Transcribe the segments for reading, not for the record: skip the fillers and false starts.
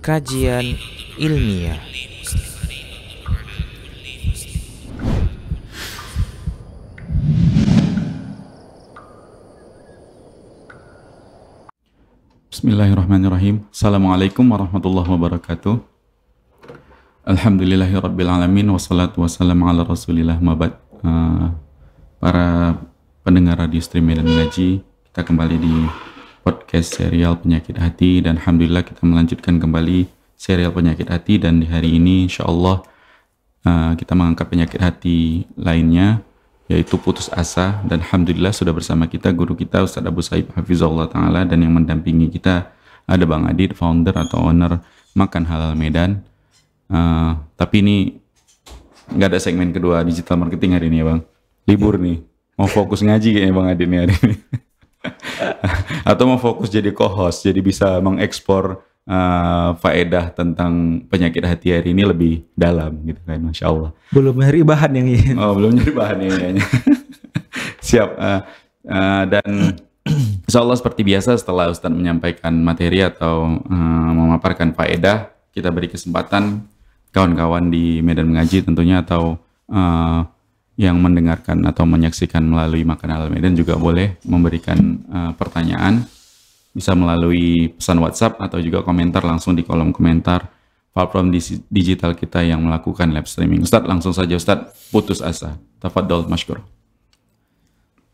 Kajian ilmiah. Bismillahirrahmanirrahim. Assalamualaikum warahmatullahi wabarakatuh. Alhamdulillahirrabbilalamin. Wassalatu wassalamu ala rasulillah mabad. Para pendengar radio stream Medan Mengaji, kita kembali di podcast serial penyakit hati, dan alhamdulillah kita melanjutkan kembali serial penyakit hati. Dan di hari ini insyaallah kita mengangkat penyakit hati lainnya, yaitu putus asa. Dan alhamdulillah sudah bersama kita guru kita Ustadz Abu Saib Hafizahullah Ta'ala, dan yang mendampingi kita ada Bang Adit, founder atau owner Makan Halal Medan. Tapi ini nggak ada segmen kedua digital marketing hari ini ya Bang, libur nih, mau fokus ngaji kayaknya Bang Adit nih hari ini. Atau mau fokus jadi co-host, jadi bisa mengekspor faedah tentang penyakit hati hari ini lebih dalam gitu kan, Masya Allah. Belum nyari bahan yang ini. Oh, belum nyari bahan ini kayaknya. Siap. Dan insya Allah seperti biasa setelah Ustadz menyampaikan materi atau memaparkan faedah, kita beri kesempatan kawan-kawan di Medan Mengaji tentunya, atau yang mendengarkan atau menyaksikan melalui Makan Halal Medan juga boleh memberikan pertanyaan, bisa melalui pesan WhatsApp atau juga komentar langsung di kolom komentar platform digital kita yang melakukan live streaming. Ustadz, langsung saja Ustadz, putus asa. Tafadhol mashkur.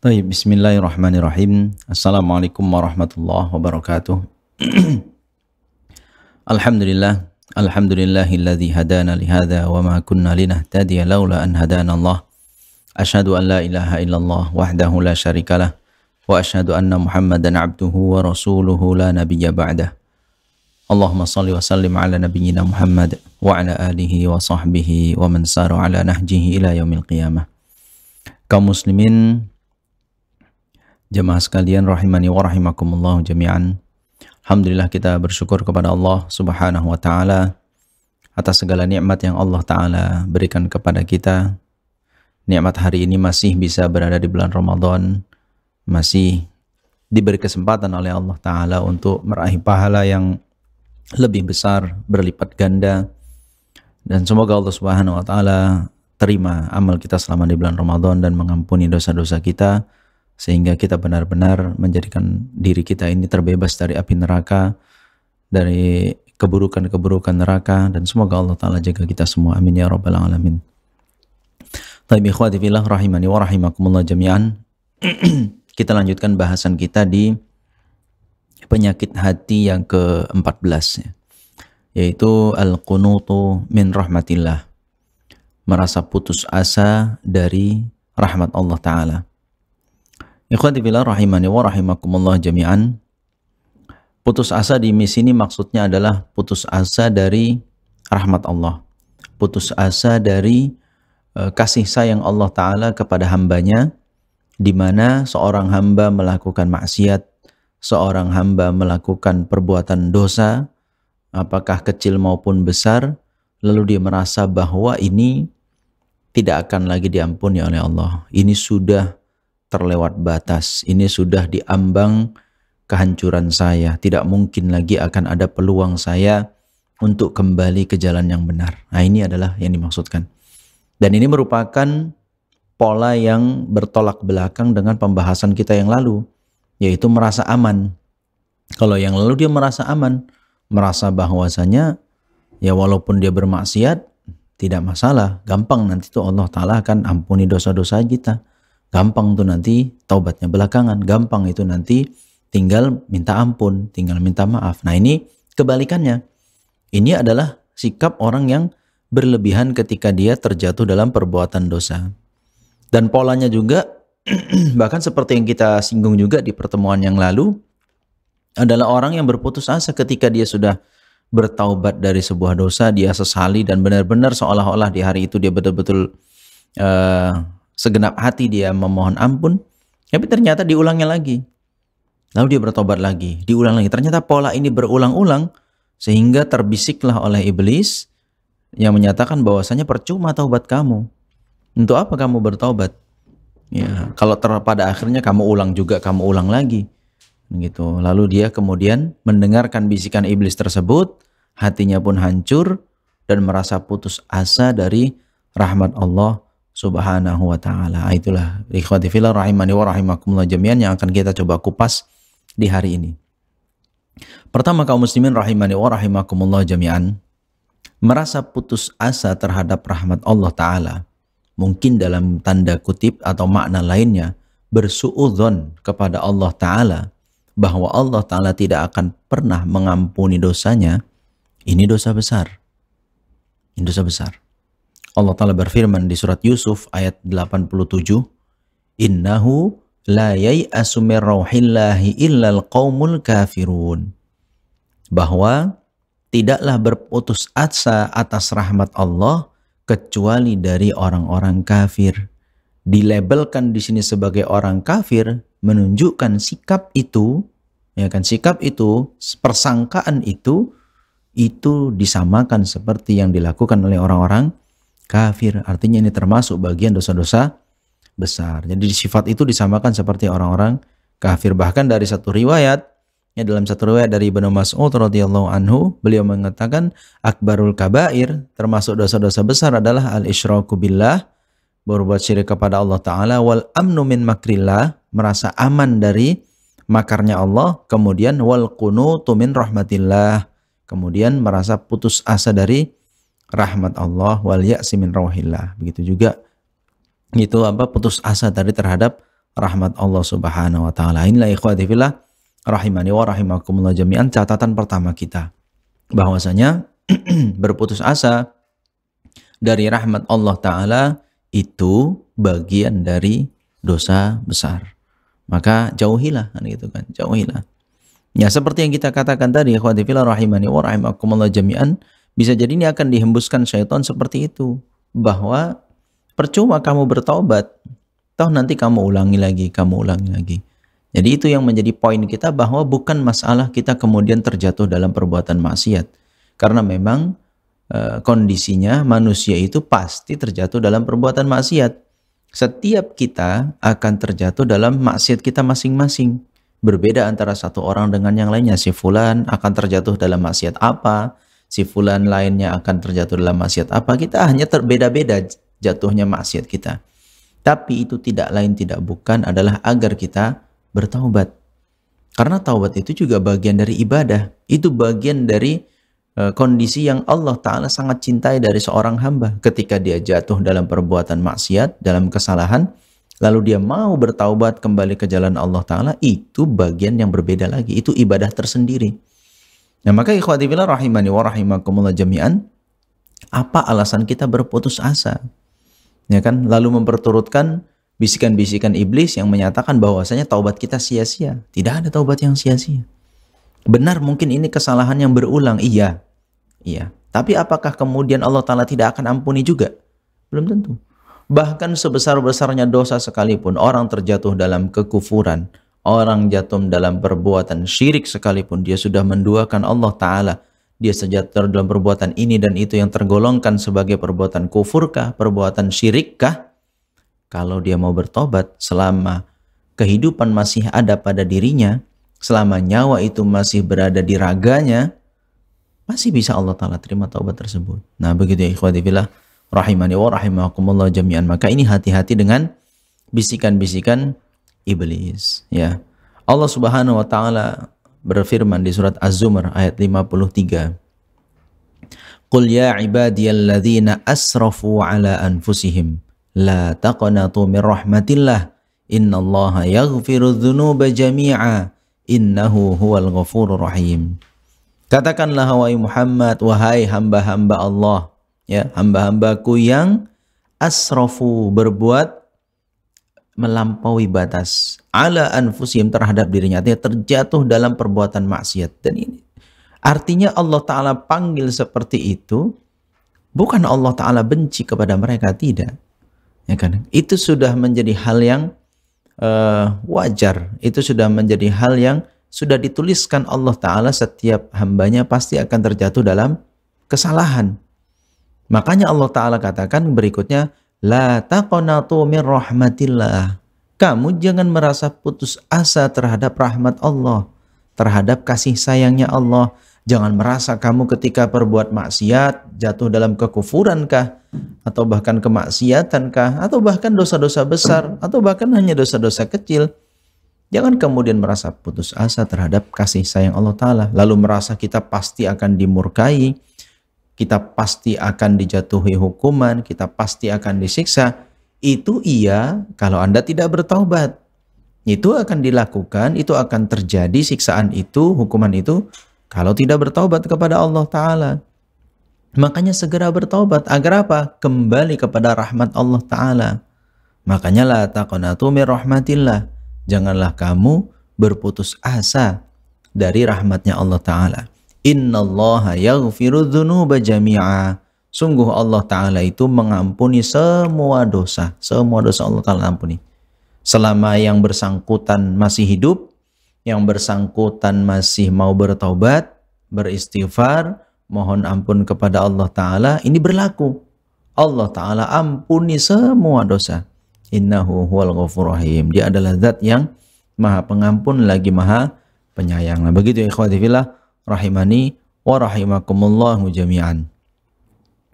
Baik, bismillahirrahmanirrahim. Assalamualaikum warahmatullahi wabarakatuh. Alhamdulillahilladzi hadana lihada wa ma kunna linahtadiya laula an hadana Allah. Asyhadu an la ilaha illallah wahdahu la syarikalah wa asyhadu anna Muhammadan abduhu wa rasuluhu la nabiyya ba'dah. Allahumma salli wa sallim ala nabiyyina Muhammad wa ala alihi wa sahbihi wa man sara ala nahjihi ila yaumil qiyamah. Kaum muslimin, jemaah sekalian rahimani wa rahimakumullah jami'an. Alhamdulillah, kita bersyukur kepada Allah Subhanahu wa taala atas segala nikmat yang Allah taala berikan kepada kita. Nikmat hari ini masih bisa berada di bulan Ramadan, masih diberi kesempatan oleh Allah Ta'ala untuk meraih pahala yang lebih besar, berlipat ganda. Dan semoga Allah Subhanahu Wa Ta'ala terima amal kita selama di bulan Ramadan dan mengampuni dosa-dosa kita, sehingga kita benar-benar menjadikan diri kita ini terbebas dari api neraka, dari keburukan-keburukan neraka, dan semoga Allah Ta'ala jaga kita semua. Amin ya Rabbal Alamin. Taib ikhwati fillah rahimani wa rahimakumullah jami'an. Kita lanjutkan bahasan kita di penyakit hati yang ke-14, yaitu al-qunutu min rahmatillah, merasa putus asa dari rahmat Allah Ta'ala. Ikhwati fillah rahimani wa rahimakumullah jami'an. Putus asa di sini maksudnya adalah putus asa dari rahmat Allah, putus asa dari kasih sayang Allah Ta'ala kepada hambanya, di mana seorang hamba melakukan maksiat, seorang hamba melakukan perbuatan dosa, apakah kecil maupun besar, lalu dia merasa bahwa ini tidak akan lagi diampuni oleh Allah. Ini sudah terlewat batas, ini sudah diambang kehancuran saya, tidak mungkin lagi akan ada peluang saya untuk kembali ke jalan yang benar. Nah, ini adalah yang dimaksudkan. Dan ini merupakan pola yang bertolak belakang dengan pembahasan kita yang lalu, yaitu merasa aman. Kalau yang lalu dia merasa aman, merasa bahwasanya ya walaupun dia bermaksiat tidak masalah, gampang nanti tuh Allah Ta'ala akan ampuni dosa-dosa kita, gampang tuh nanti taubatnya belakangan, gampang itu nanti tinggal minta ampun, tinggal minta maaf. Nah, ini kebalikannya. Ini adalah sikap orang yang berlebihan ketika dia terjatuh dalam perbuatan dosa. Dan polanya juga bahkan seperti yang kita singgung juga di pertemuan yang lalu, adalah orang yang berputus asa ketika dia sudah bertaubat dari sebuah dosa, dia sesali dan benar-benar seolah-olah di hari itu dia betul-betul segenap hati dia memohon ampun, tapi ternyata diulangnya lagi. Lalu dia bertobat lagi, diulang lagi. Ternyata pola ini berulang-ulang sehingga terbisiklah oleh iblis yang menyatakan bahwasanya percuma taubat kamu. Untuk apa kamu bertaubat? Ya, kalau pada akhirnya kamu ulang juga, kamu ulang lagi. gitu. Lalu dia kemudian mendengarkan bisikan iblis tersebut, hatinya pun hancur dan merasa putus asa dari rahmat Allah Subhanahu wa taala. Itulah ikhwati fillah rahimani wa rahimakumullah jami'an yang akan kita coba kupas di hari ini. Pertama, kaum muslimin rahimani wa rahimakumullah jami'an, merasa putus asa terhadap rahmat Allah taala mungkin dalam tanda kutip atau makna lainnya bersuudzon kepada Allah taala bahwa Allah taala tidak akan pernah mengampuni dosanya. Ini dosa besar. Ini dosa besar. Allah Ta'ala berfirman di surat Yusuf ayat 87, Innahu la yai'asu min rauhillahi illal qaumul kafirun. Bahwa tidaklah berputus asa atas rahmat Allah kecuali dari orang-orang kafir. Dilabelkan di sini sebagai orang kafir menunjukkan sikap itu, ya kan, sikap itu, persangkaan itu disamakan seperti yang dilakukan oleh orang-orang kafir. Artinya ini termasuk bagian dosa-dosa besar. Jadi sifat itu disamakan seperti orang-orang kafir. Bahkan dari satu riwayat, ya, dalam satu riwayat dari Ibnu Mas'ud radhiyallahu anhu, beliau mengatakan akbarul kabair, termasuk dosa-dosa besar adalah al-isyraku billah, berbuat syirik kepada Allah Ta'ala, wal amnu min makrillah, merasa aman dari makarnya Allah, kemudian wal qunutu min rahmatillah, kemudian merasa putus asa dari rahmat Allah, wal ya'si min rauhillah. Begitu juga itu putus asa dari terhadap rahmat Allah Subhanahu wa taala. Inilah ikhwati fillah rahimani wa rahimakumullah jami'an catatan pertama kita, bahwasanya berputus asa dari rahmat Allah taala itu bagian dari dosa besar. Maka jauhilah, kan gitu kan, jauhilah. Ya, seperti yang kita katakan tadi, ikhwati fillah rahimani wa rahimakumullah jami'an, bisa jadi ini akan dihembuskan syaitan seperti itu, bahwa percuma kamu bertaubat, toh nanti kamu ulangi lagi. Jadi itu yang menjadi poin kita, bahwa bukan masalah kita kemudian terjatuh dalam perbuatan maksiat, karena memang kondisinya manusia itu pasti terjatuh dalam perbuatan maksiat. Setiap kita akan terjatuh dalam maksiat kita masing-masing. Berbeda antara satu orang dengan yang lainnya. Si fulan akan terjatuh dalam maksiat apa, si fulan lainnya akan terjatuh dalam maksiat apa. Kita hanya terbeda-beda jatuhnya maksiat kita. Tapi itu tidak lain tidak bukan adalah agar kita bertaubat. Karena taubat itu juga bagian dari ibadah. Itu bagian dari kondisi yang Allah Ta'ala sangat cintai dari seorang hamba. Ketika dia jatuh dalam perbuatan maksiat, dalam kesalahan, lalu dia mau bertaubat kembali ke jalan Allah Ta'ala, itu bagian yang berbeda lagi. Itu ibadah tersendiri. Nah, maka ikhwati fillah rahimani wa rahimakumullah jami'an, apa alasan kita berputus asa? Ya kan? Lalu memperturutkan bisikan-bisikan iblis yang menyatakan bahwasanya taubat kita sia-sia. Tidak ada taubat yang sia-sia. Benar, mungkin ini kesalahan yang berulang. Iya. Tapi apakah kemudian Allah Ta'ala tidak akan ampuni juga? Belum tentu. Bahkan sebesar-besarnya dosa sekalipun, orang terjatuh dalam kekufuran, orang jatuh dalam perbuatan syirik sekalipun, dia sudah menduakan Allah Ta'ala, dia sejatuh dalam perbuatan ini dan itu yang tergolongkan sebagai perbuatan kufurkah, perbuatan syirikkah, kalau dia mau bertobat, selama kehidupan masih ada pada dirinya, selama nyawa itu masih berada di raganya, masih bisa Allah Ta'ala terima taubat tersebut. Nah, begitu ya ikhwati fillah rahimani wa rahimakumullah jami'an. Maka ini hati-hati dengan bisikan-bisikan iblis, ya. Allah Subhanahu wa taala berfirman di surat Az-Zumar ayat 53. Qul ya ibadiyalladzina asrafu ala anfusihim la taqnatu min rahmatillah innallaha yaghfiru dzunuba jami'a innahu huwal ghafurur rahim. Katakanlah wahai Muhammad, wahai hamba-hamba Allah, ya, hamba-hambaku yang asrafu, berbuat melampaui batas, ala anfusihim, terhadap dirinya, artinya terjatuh dalam perbuatan maksiat. Dan ini artinya Allah Ta'ala panggil seperti itu, bukan Allah Ta'ala benci kepada mereka, tidak, ya kan? Itu sudah menjadi hal yang wajar, itu sudah menjadi hal yang sudah dituliskan Allah Ta'ala, setiap hambanya pasti akan terjatuh dalam kesalahan. Makanya Allah Ta'ala katakan berikutnya, la taqnatu min rahmatillah. Kamu jangan merasa putus asa terhadap rahmat Allah, terhadap kasih sayangnya Allah. Jangan merasa kamu ketika berbuat maksiat jatuh dalam kekufurankah, atau bahkan kemaksiatankah, atau bahkan dosa-dosa besar, atau bahkan hanya dosa-dosa kecil. Jangan kemudian merasa putus asa terhadap kasih sayang Allah Ta'ala, lalu merasa kita pasti akan dimurkai, kita pasti akan dijatuhi hukuman, kita pasti akan disiksa. Itu iya kalau Anda tidak bertaubat. Itu akan dilakukan, itu akan terjadi siksaan itu, hukuman itu, kalau tidak bertaubat kepada Allah Ta'ala. Makanya segera bertaubat. Agar apa? Kembali kepada rahmat Allah Ta'ala. Makanya la taqnatu min rahmatillah. Janganlah kamu berputus asa dari rahmatnya Allah Ta'ala. Innallaha yaghfiru dzunuba jami'a. Sungguh Allah Ta'ala itu mengampuni semua dosa. Semua dosa Allah Ta'ala ampuni. Selama yang bersangkutan masih hidup, yang bersangkutan masih mau bertaubat, beristighfar, mohon ampun kepada Allah Ta'ala, ini berlaku. Allah Ta'ala ampuni semua dosa. Innahu huwal ghafurur rahim. Dia adalah zat yang maha pengampun lagi maha penyayang. Nah, begitu ya ikhwati fillah rahimani wa rahimakumullahu jami'an.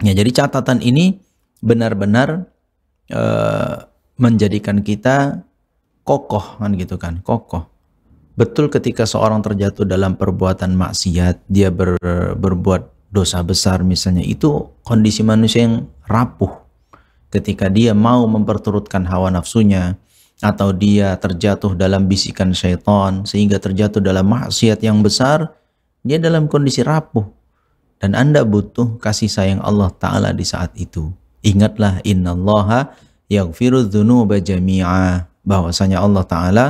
Ya, jadi catatan ini benar-benar menjadikan kita kokoh kan gitu kan, kokoh. Betul ketika seorang terjatuh dalam perbuatan maksiat, dia berbuat dosa besar misalnya, itu kondisi manusia yang rapuh. Ketika dia mau memperturutkan hawa nafsunya, atau dia terjatuh dalam bisikan syaitan sehingga terjatuh dalam maksiat yang besar, dia dalam kondisi rapuh. Dan Anda butuh kasih sayang Allah Ta'ala di saat itu. Ingatlah, innallaha yaghfiru dzunuba jami'a, bahwasanya Allah Ta'ala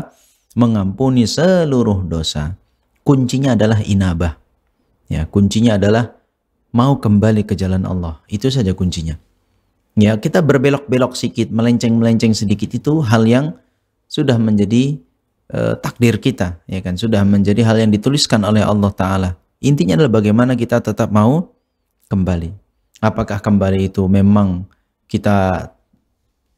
mengampuni seluruh dosa. Kuncinya adalah inabah. Ya, kuncinya adalah mau kembali ke jalan Allah. Itu saja kuncinya. Ya, kita berbelok-belok sedikit, melenceng-melenceng sedikit, itu hal yang sudah menjadi takdir kita, ya kan? Sudah menjadi hal yang dituliskan oleh Allah Ta'ala. Intinya adalah bagaimana kita tetap mau kembali. Apakah kembali itu memang kita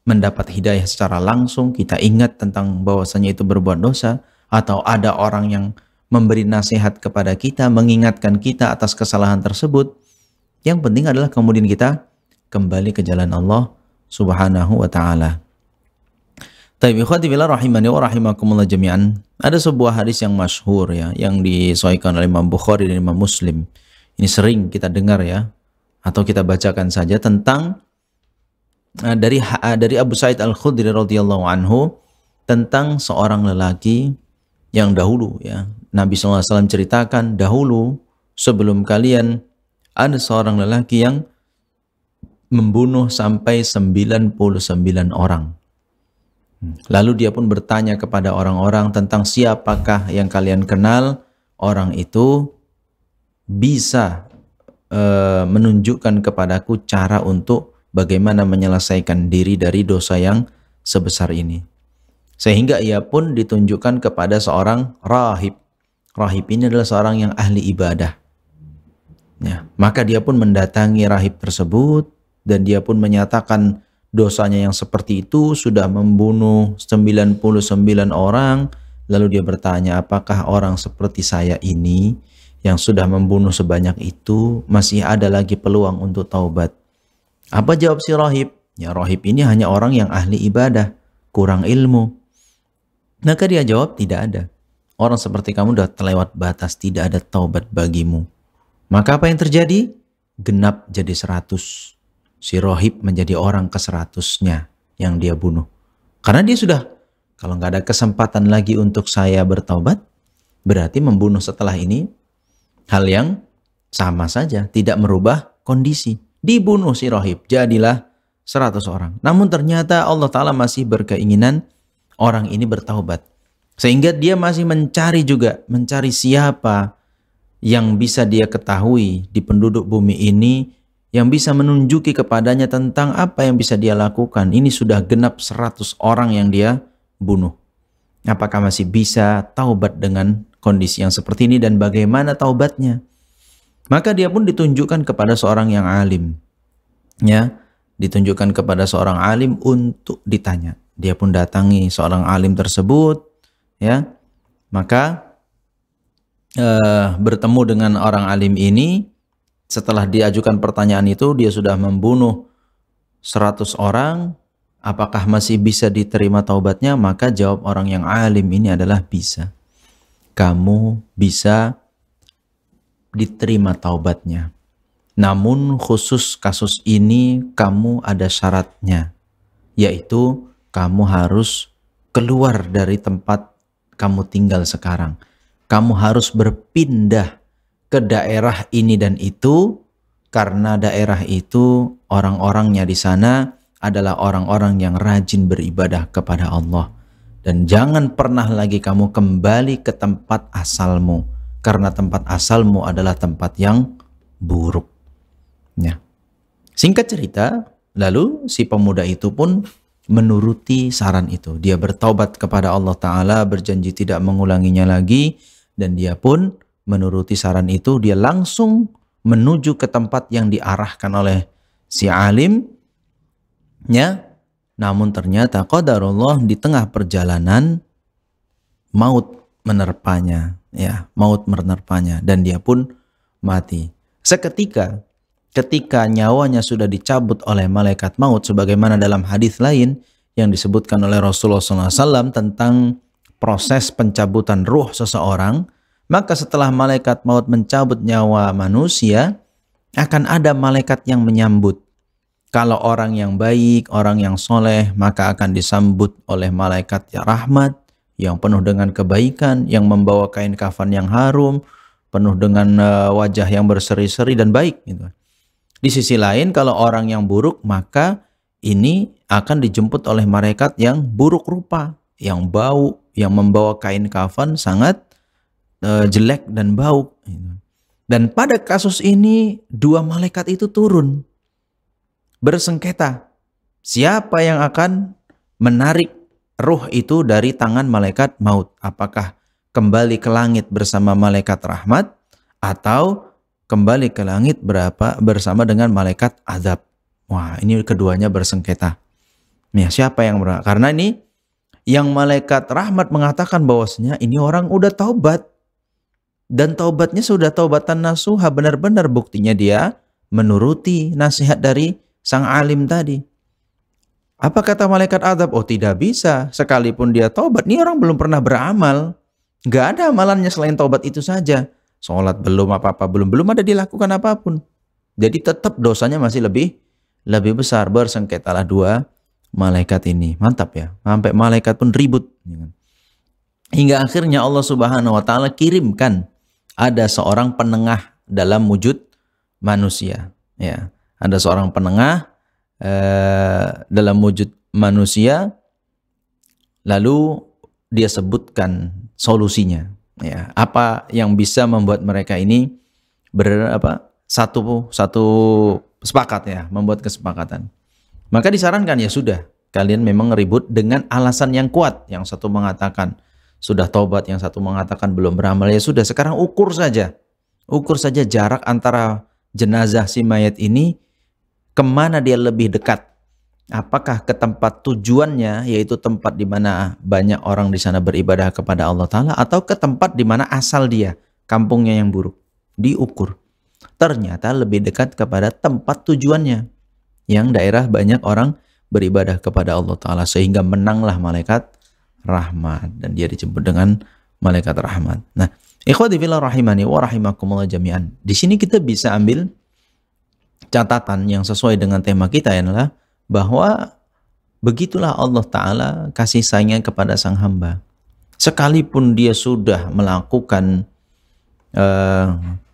mendapat hidayah secara langsung, kita ingat tentang bahwasanya itu berbuat dosa, atau ada orang yang memberi nasihat kepada kita, mengingatkan kita atas kesalahan tersebut. Yang penting adalah kemudian kita kembali ke jalan Allah Subhanahu wa Ta'ala. Taib ikhwati billah rahimani wa rahimakumullah jami'an. Ada sebuah hadis yang masyhur ya, yang disahihkan oleh Imam Bukhari dan Imam Muslim. Ini sering kita dengar ya, atau kita bacakan saja, tentang dari Abu Sa'id Al-Khudri radhiyallahu anhu, tentang seorang lelaki yang dahulu ya, Nabi SAW ceritakan, dahulu sebelum kalian ada seorang lelaki yang membunuh sampai 99 orang. Lalu dia pun bertanya kepada orang-orang tentang siapakah yang kalian kenal orang itu bisa menunjukkan kepadaku cara untuk bagaimana menyelesaikan diri dari dosa yang sebesar ini. Sehingga ia pun ditunjukkan kepada seorang rahib. Rahib ini adalah seorang yang ahli ibadah. Ya, maka dia pun mendatangi rahib tersebut, dan dia pun menyatakan dosanya yang seperti itu, sudah membunuh 99 orang. Lalu dia bertanya, apakah orang seperti saya ini yang sudah membunuh sebanyak itu masih ada lagi peluang untuk taubat? Apa jawab si rahib? Ya, rahib ini hanya orang yang ahli ibadah, kurang ilmu. Maka dia jawab, tidak ada. Orang seperti kamu sudah terlewat batas, tidak ada taubat bagimu. Maka apa yang terjadi? Genap jadi 100. Si rahib menjadi orang ke-100-nya yang dia bunuh. Karena dia sudah, kalau nggak ada kesempatan lagi untuk saya bertaubat, berarti membunuh setelah ini hal yang sama saja, tidak merubah kondisi. Dibunuh si rahib, jadilah 100 orang. Namun ternyata Allah Ta'ala masih berkeinginan orang ini bertaubat. Sehingga dia masih mencari juga, mencari siapa yang bisa dia ketahui di penduduk bumi ini, yang bisa menunjuki kepadanya tentang apa yang bisa dia lakukan. Ini sudah genap 100 orang yang dia bunuh. Apakah masih bisa taubat dengan kondisi yang seperti ini, dan bagaimana taubatnya? Maka dia pun ditunjukkan kepada seorang yang alim. Ya, ditunjukkan kepada seorang alim untuk ditanya. Dia pun datangi seorang alim tersebut, ya. Maka bertemu dengan orang alim ini, setelah diajukan pertanyaan itu dia sudah membunuh 100 orang, apakah masih bisa diterima taubatnya? Maka jawab orang yang alim ini adalah bisa. Kamu bisa diterima taubatnya. Namun khusus kasus ini kamu ada syaratnya, yaitu kamu harus keluar dari tempat kamu tinggal sekarang. Kamu harus berpindah ke daerah ini dan itu, karena daerah itu orang-orangnya di sana adalah orang-orang yang rajin beribadah kepada Allah. Dan jangan pernah lagi kamu kembali ke tempat asalmu, karena tempat asalmu adalah tempat yang buruk. Ya. Singkat cerita, lalu si pemuda itu pun menuruti saran itu. Dia bertaubat kepada Allah Ta'ala, berjanji tidak mengulanginya lagi, dan dia pun menuruti saran itu. Dia langsung menuju ke tempat yang diarahkan oleh si alim. Ya. Namun ternyata qadarullah di tengah perjalanan maut menerpanya, ya, maut menerpanya, dan dia pun mati. Seketika ketika nyawanya sudah dicabut oleh malaikat maut, sebagaimana dalam hadis lain yang disebutkan oleh Rasulullah SAW tentang proses pencabutan ruh seseorang, maka setelah malaikat maut mencabut nyawa manusia, akan ada malaikat yang menyambut. Kalau orang yang baik, orang yang soleh, maka akan disambut oleh malaikat ya rahmat, yang penuh dengan kebaikan, yang membawa kain kafan yang harum, penuh dengan wajah yang berseri-seri dan baik gitu. Di sisi lain, kalau orang yang buruk, maka ini akan dijemput oleh malaikat yang buruk rupa, yang bau, yang membawa kain kafan sangat jelek dan bau. Dan pada kasus ini, dua malaikat itu turun, bersengketa. Siapa yang akan menarik ruh itu dari tangan malaikat maut? Apakah kembali ke langit bersama malaikat rahmat, atau kembali ke langit bersama dengan malaikat azab? Wah, ini keduanya bersengketa. Nih, siapa yang karena ini yang malaikat rahmat mengatakan bahwasanya ini orang udah taubat, dan taubatnya sudah taubatan nasuha, benar-benar buktinya dia menuruti nasihat dari sang alim tadi. Apa kata malaikat azab? Oh, tidak bisa, sekalipun dia taubat, ini orang belum pernah beramal, nggak ada amalannya selain taubat itu saja. Sholat belum, apa-apa belum ada dilakukan apapun. Jadi tetap dosanya masih lebih besar. Bersengketalah dua malaikat ini. Mantap ya. Sampai malaikat pun ribut. Hingga akhirnya Allah Subhanahu wa Ta'ala kirimkan ada seorang penengah dalam wujud manusia. Ya, ada seorang penengah dalam wujud manusia. Lalu dia sebutkan solusinya. Ya, apa yang bisa membuat mereka ini satu sepakat ya, membuat kesepakatan. Maka disarankan, ya sudah, kalian memang ribut dengan alasan yang kuat. Yang satu mengatakan sudah taubat, yang satu mengatakan belum beramal. Ya sudah, sekarang ukur saja jarak antara jenazah si mayat ini, kemana dia lebih dekat. Apakah ke tempat tujuannya, yaitu tempat di mana banyak orang di sana beribadah kepada Allah Ta'ala, atau ke tempat di mana asal dia, kampungnya yang buruk. Diukur. Ternyata lebih dekat kepada tempat tujuannya, yang daerah banyak orang beribadah kepada Allah Ta'ala, sehingga menanglah malaikat rahmat, dan dia dijemput dengan malaikat rahmat. Nah, ikhwati fillah rahimani wa rahimakumullah jami'an. Di sini kita bisa ambil catatan yang sesuai dengan tema kita, adalah bahwa begitulah Allah Ta'ala kasih sayangnya kepada sang hamba. Sekalipun dia sudah melakukan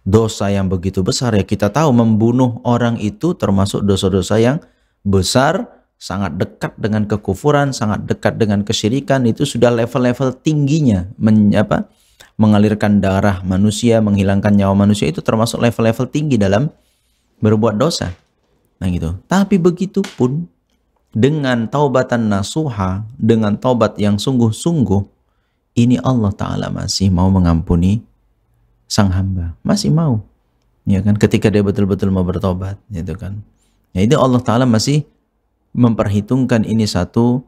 dosa yang begitu besar, ya kita tahu membunuh orang itu termasuk dosa-dosa yang besar, sangat dekat dengan kekufuran, sangat dekat dengan kesyirikan. Itu sudah level-level tingginya mengalirkan darah manusia, menghilangkan nyawa manusia, itu termasuk level-level tinggi dalam berbuat dosa. Nah gitu. Tapi begitu pun dengan taubatan nasuha, dengan taubat yang sungguh-sungguh, ini Allah Ta'ala masih mau mengampuni sang hamba, masih mau, ya kan, ketika dia betul-betul mau bertobat, gitu kan. Ya, itu Allah Ta'ala masih memperhitungkan ini satu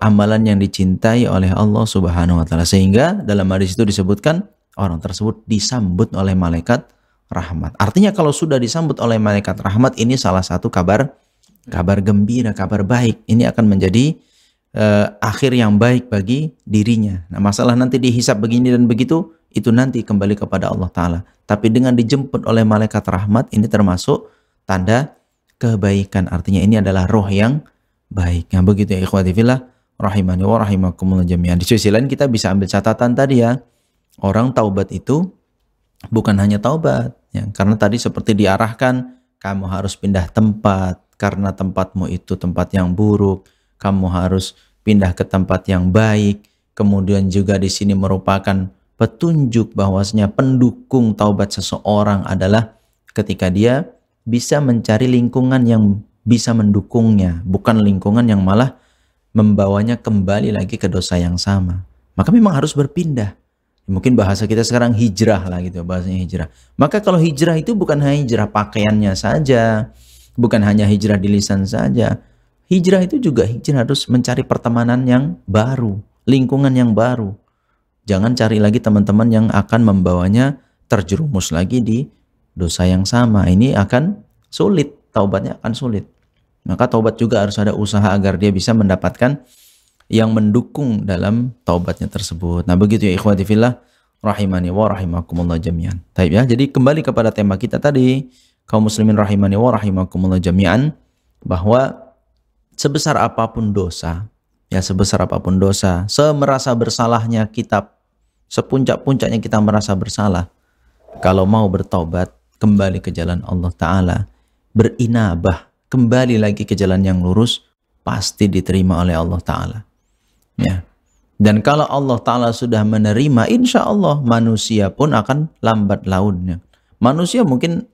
amalan yang dicintai oleh Allah Subhanahu wa Ta'ala, sehingga dalam hadis itu disebutkan orang tersebut disambut oleh malaikat rahmat. Artinya kalau sudah disambut oleh malaikat rahmat, ini salah satu kabar gembira, kabar baik. Ini akan menjadi akhir yang baik bagi dirinya. Nah, masalah nanti dihisab begini dan begitu, itu nanti kembali kepada Allah Ta'ala. Tapi dengan dijemput oleh malaikat rahmat, ini termasuk tanda kebaikan. Artinya ini adalah roh yang baik. Nah, begitu ya ikhwati fillah, rahimani wa rahimakumullah jami'an. Di sisi lain kita bisa ambil catatan tadi ya. Orang taubat itu bukan hanya taubat, ya, karena tadi seperti diarahkan, kamu harus pindah tempat, karena tempatmu itu tempat yang buruk, kamu harus pindah ke tempat yang baik. Kemudian juga di sini merupakan petunjuk bahwasanya pendukung taubat seseorang adalah ketika dia bisa mencari lingkungan yang bisa mendukungnya, bukan lingkungan yang malah membawanya kembali lagi ke dosa yang sama. Maka memang harus berpindah. Mungkin bahasa kita sekarang hijrah lah gitu, bahasanya hijrah. Maka kalau hijrah itu bukan hanya hijrah pakaiannya saja, bukan hanya hijrah di lisan saja. Hijrah itu juga hijrah harus mencari pertemanan yang baru, lingkungan yang baru. Jangan cari lagi teman-teman yang akan membawanya terjerumus lagi di dosa yang sama. Ini akan sulit, taubatnya akan sulit. Maka taubat juga harus ada usaha agar dia bisa mendapatkan yang mendukung dalam taubatnya tersebut. Nah, begitu ya ikhwati fillah, rahimani wa rahimakumullah jami'an. Baik ya, jadi kembali kepada tema kita tadi, kaum muslimin rahimani wa rahimakumullah jami'an, bahwa sebesar apapun dosa, ya sebesar apapun dosa, semerasa bersalahnya kita, sepuncak-puncaknya kita merasa bersalah, kalau mau bertaubat, kembali ke jalan Allah Ta'ala, berinabah, kembali lagi ke jalan yang lurus, pasti diterima oleh Allah Ta'ala. Ya. Dan kalau Allah Ta'ala sudah menerima, insya Allah manusia pun akan lambat launnya. Manusia mungkin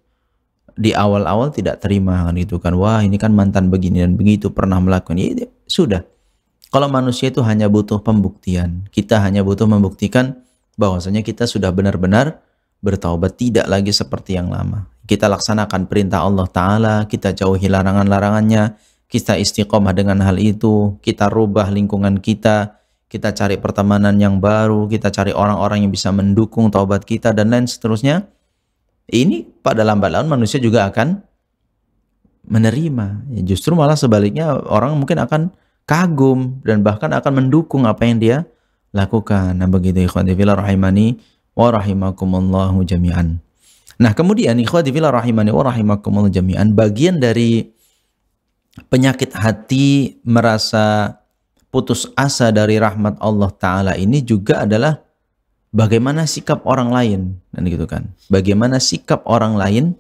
di awal-awal tidak terima kan itu kan, wah ini kan mantan begini dan begitu, pernah melakukan, ya, sudah. Kalau manusia itu hanya butuh pembuktian, kita hanya butuh membuktikan bahwasanya kita sudah benar-benar bertaubat, tidak lagi seperti yang lama. Kita laksanakan perintah Allah Ta'ala, kita jauhi larangan-larangannya, kita istiqomah dengan hal itu, kita rubah lingkungan kita cari pertemanan yang baru, kita cari orang-orang yang bisa mendukung taubat kita, dan lain seterusnya. Ini pada lambat laun manusia juga akan menerima. Ya, justru malah sebaliknya orang mungkin akan kagum dan bahkan akan mendukung apa yang dia lakukan. Nah, begitu ikhwati fillah rahimani wa rahimakumullahu jami'an. Nah, kemudian ikhwati fillah rahimani wa rahimakumullahu jami'an, bagian dari penyakit hati merasa putus asa dari rahmat Allah Ta'ala ini juga adalah bagaimana sikap orang lain, dan gitu kan. Bagaimana sikap orang lain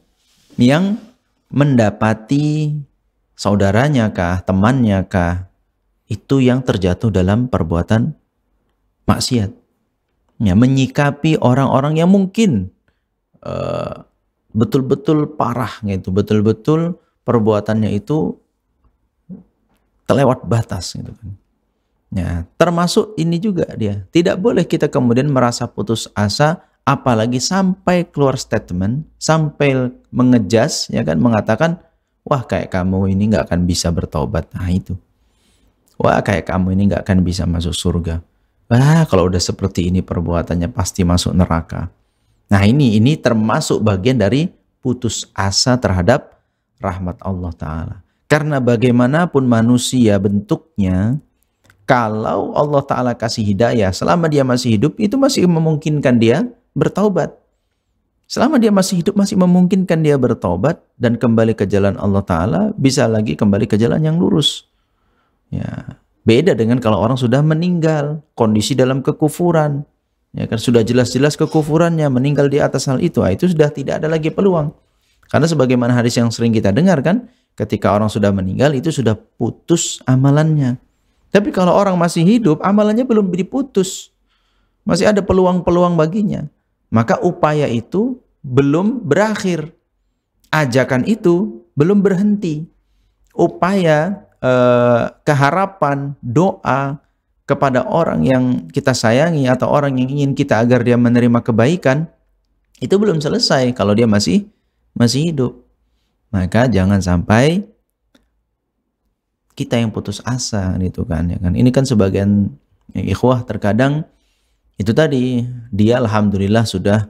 yang mendapati saudaranya kah, temannya kah, itu yang terjatuh dalam perbuatan maksiat. Ya, menyikapi orang-orang yang mungkin betul-betul parah gitu, betul-betul perbuatannya itu terlewat batas gitu kan. Ya, termasuk ini juga dia. Tidak boleh kita kemudian merasa putus asa, apalagi sampai keluar statement, sampai mengejas, ya kan, mengatakan, wah kayak kamu ini nggak akan bisa bertobat. Nah itu. Wah kayak kamu ini nggak akan bisa masuk surga. Wah kalau udah seperti ini perbuatannya pasti masuk neraka. Nah ini termasuk bagian dari putus asa terhadap rahmat Allah Ta'ala. Karena bagaimanapun manusia bentuknya, kalau Allah Ta'ala kasih hidayah, selama dia masih hidup, itu masih memungkinkan dia bertaubat. Selama dia masih hidup, masih memungkinkan dia bertaubat dan kembali ke jalan Allah Ta'ala, bisa lagi kembali ke jalan yang lurus. Ya, beda dengan kalau orang sudah meninggal, kondisi dalam kekufuran. Ya kan, sudah jelas-jelas kekufurannya, meninggal di atas hal itu, itu sudah tidak ada lagi peluang. Karena sebagaimana hadis yang sering kita dengar kan, ketika orang sudah meninggal itu sudah putus amalannya. Tapi kalau orang masih hidup, amalannya belum diputus. Masih ada peluang-peluang baginya. Maka upaya itu belum berakhir. Ajakan itu belum berhenti. Upaya, keharapan, doa kepada orang yang kita sayangi atau orang yang ingin kita agar dia menerima kebaikan, itu belum selesai kalau dia masih hidup. Maka jangan sampai kita yang putus asa gitu kan, ya kan. Ini kan sebagian ikhwah terkadang itu tadi, dia alhamdulillah sudah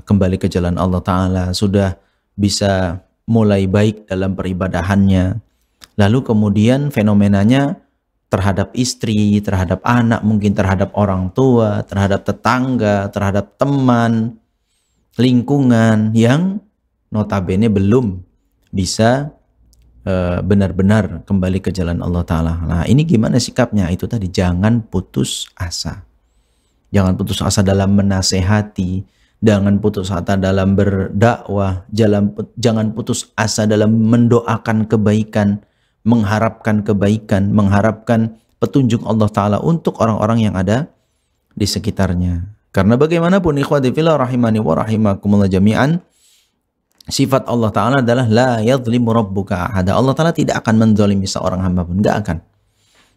kembali ke jalan Allah Ta'ala, sudah bisa mulai baik dalam peribadahannya. Lalu kemudian fenomenanya terhadap istri, terhadap anak, mungkin terhadap orang tua, terhadap tetangga, terhadap teman, lingkungan yang notabene belum bisa benar-benar kembali ke jalan Allah Ta'ala. Nah, ini gimana sikapnya? Itu tadi, jangan putus asa. Jangan putus asa dalam menasehati, jangan putus asa dalam berdakwah, jangan putus asa dalam mendoakan kebaikan, mengharapkan kebaikan, mengharapkan petunjuk Allah Ta'ala untuk orang-orang yang ada di sekitarnya. Karena bagaimanapun ikhwati fillah rahimani wa rahimakumullah jami'an, sifat Allah Ta'ala adalah la yadhlimu rabbuka ahada. Allah Ta'ala tidak akan menzalimi seorang hamba pun, enggak akan.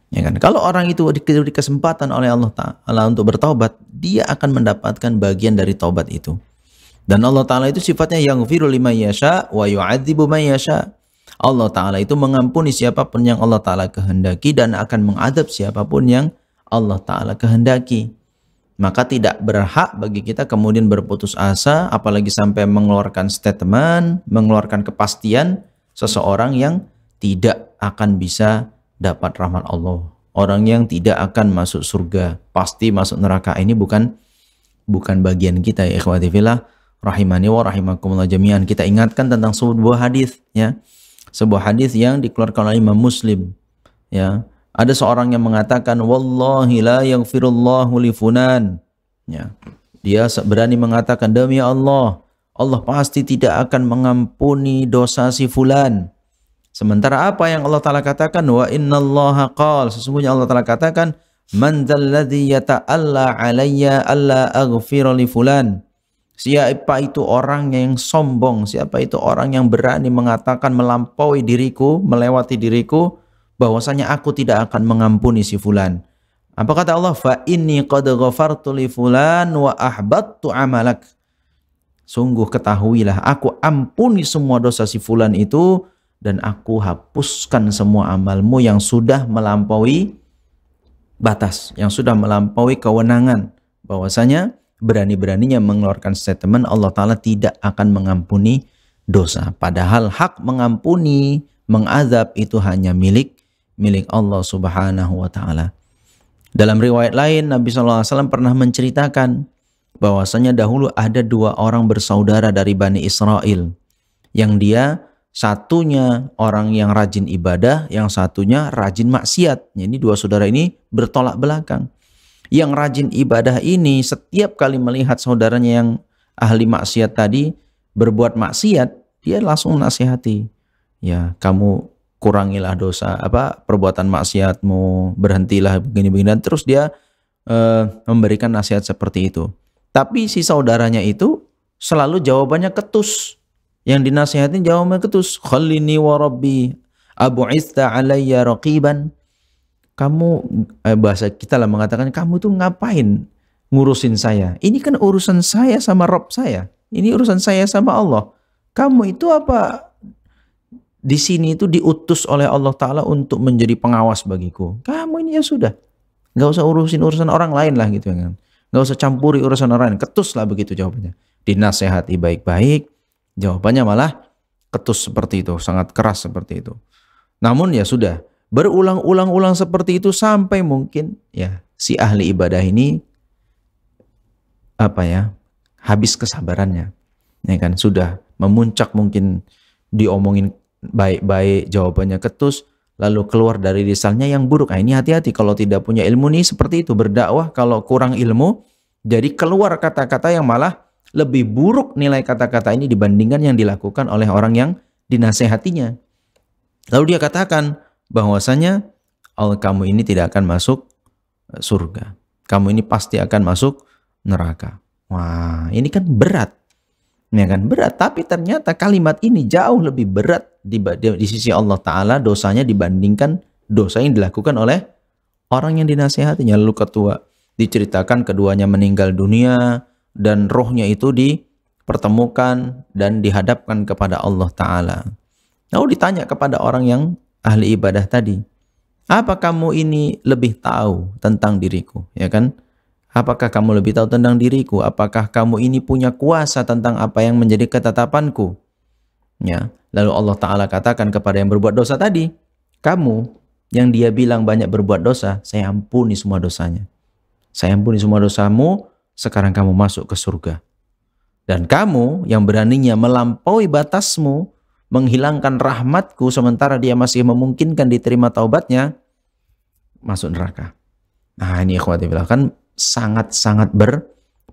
Ya kan? Kalau orang itu diberi kesempatan oleh Allah Ta'ala untuk bertaubat, dia akan mendapatkan bagian dari taubat itu. Dan Allah Ta'ala itu sifatnya yaghfiru liman yasha wa yu'adzibu man yasha. Allah Ta'ala itu mengampuni siapapun yang Allah Ta'ala kehendaki dan akan mengadab siapapun yang Allah Ta'ala kehendaki. Maka tidak berhak bagi kita kemudian berputus asa, apalagi sampai mengeluarkan statement, mengeluarkan kepastian seseorang yang tidak akan bisa dapat rahmat Allah. Orang yang tidak akan masuk surga, pasti masuk neraka. Ini bukan bagian kita ya ikhwati fillah rahimani wa rahimakumullah jami'an. Kita ingatkan tentang sebuah hadis ya. Sebuah hadis yang dikeluarkan oleh Imam Muslim ya. Ada seorang yang mengatakan wallahi la yaghfirullahu li fulan. Ya. Dia berani mengatakan demi Allah, Allah pasti tidak akan mengampuni dosa si fulan. Sementara apa yang Allah Ta'ala katakan? Wa innallaha qala, sesungguhnya Allah Ta'ala katakan, man dzalladzi yata'alla alayya alla aghfira li fulan. Siapa itu orang yang sombong, siapa itu orang yang berani mengatakan melampaui diriku, melewati diriku, bahwasanya aku tidak akan mengampuni si fulan. Apa kata Allah? Fa inni qad ghafartu li fulan wa ahbattu amalak. Sungguh ketahuilah, aku ampuni semua dosa si fulan itu, dan aku hapuskan semua amalmu yang sudah melampaui batas, yang sudah melampaui kewenangan. Bahwasanya berani-beraninya mengeluarkan statement Allah Ta'ala tidak akan mengampuni dosa. Padahal hak mengampuni, mengazab itu hanya milik Allah Subhanahu wa Ta'ala. Dalam riwayat lain, Nabi SAW pernah menceritakan bahwasanya dahulu ada dua orang bersaudara dari Bani Israel, yang dia satunya orang yang rajin ibadah, yang satunya rajin maksiat. Jadi dua saudara ini bertolak belakang. Yang rajin ibadah ini setiap kali melihat saudaranya yang ahli maksiat tadi berbuat maksiat, dia langsung nasihati. Ya, kamu kurangilah dosa, perbuatan maksiatmu, berhentilah begini-begini. Dan terus dia memberikan nasihat seperti itu. Tapi si saudaranya itu selalu jawabannya ketus. Yang dinasihatin jawabannya ketus. Khalini wa rabbi abu'itha alayya raqiban. Kamu, bahasa kita lah mengatakan, kamu tuh ngapain ngurusin saya? Ini kan urusan saya sama Rabb saya. Ini urusan saya sama Allah. Kamu itu apa? Di sini itu diutus oleh Allah Ta'ala untuk menjadi pengawas bagiku. Kamu ini ya sudah. Nggak usah urusin urusan orang lain lah gitu kan. Nggak usah campuri urusan orang lain. Ketus lah begitu jawabannya. Dinasehati baik-baik, jawabannya malah ketus seperti itu. Sangat keras seperti itu. Namun ya sudah. Berulang-ulang seperti itu sampai mungkin ya si ahli ibadah ini habis kesabarannya. Ya kan, sudah memuncak, mungkin diomongin baik-baik, jawabannya ketus, lalu keluar dari lisannya yang buruk. Nah, ini hati-hati kalau tidak punya ilmu nih seperti itu, berdakwah kalau kurang ilmu, jadi keluar kata-kata yang malah lebih buruk nilai kata-kata ini dibandingkan yang dilakukan oleh orang yang dinasehatinya. Lalu dia katakan bahwasanya kamu ini tidak akan masuk surga. Kamu ini pasti akan masuk neraka. Wah, ini kan berat. Ya kan, berat, tapi ternyata kalimat ini jauh lebih berat di sisi Allah Ta'ala dosanya dibandingkan dosa yang dilakukan oleh orang yang dinasihatinya. Lalu diceritakan keduanya meninggal dunia dan rohnya itu dipertemukan dan dihadapkan kepada Allah Ta'ala. Lalu ditanya kepada orang yang ahli ibadah tadi, apa kamu ini lebih tahu tentang diriku? Ya kan? Apakah kamu lebih tahu tentang diriku? Apakah kamu ini punya kuasa tentang apa yang menjadi ketetapanku? Ya. Lalu Allah Ta'ala katakan kepada yang berbuat dosa tadi, kamu yang dia bilang banyak berbuat dosa, saya ampuni semua dosanya. Saya ampuni semua dosamu, sekarang kamu masuk ke surga. Dan kamu yang beraninya melampaui batasmu, menghilangkan rahmatku sementara dia masih memungkinkan diterima taubatnya, masuk neraka. Nah ini ikhwati fillah, kan sangat-sangat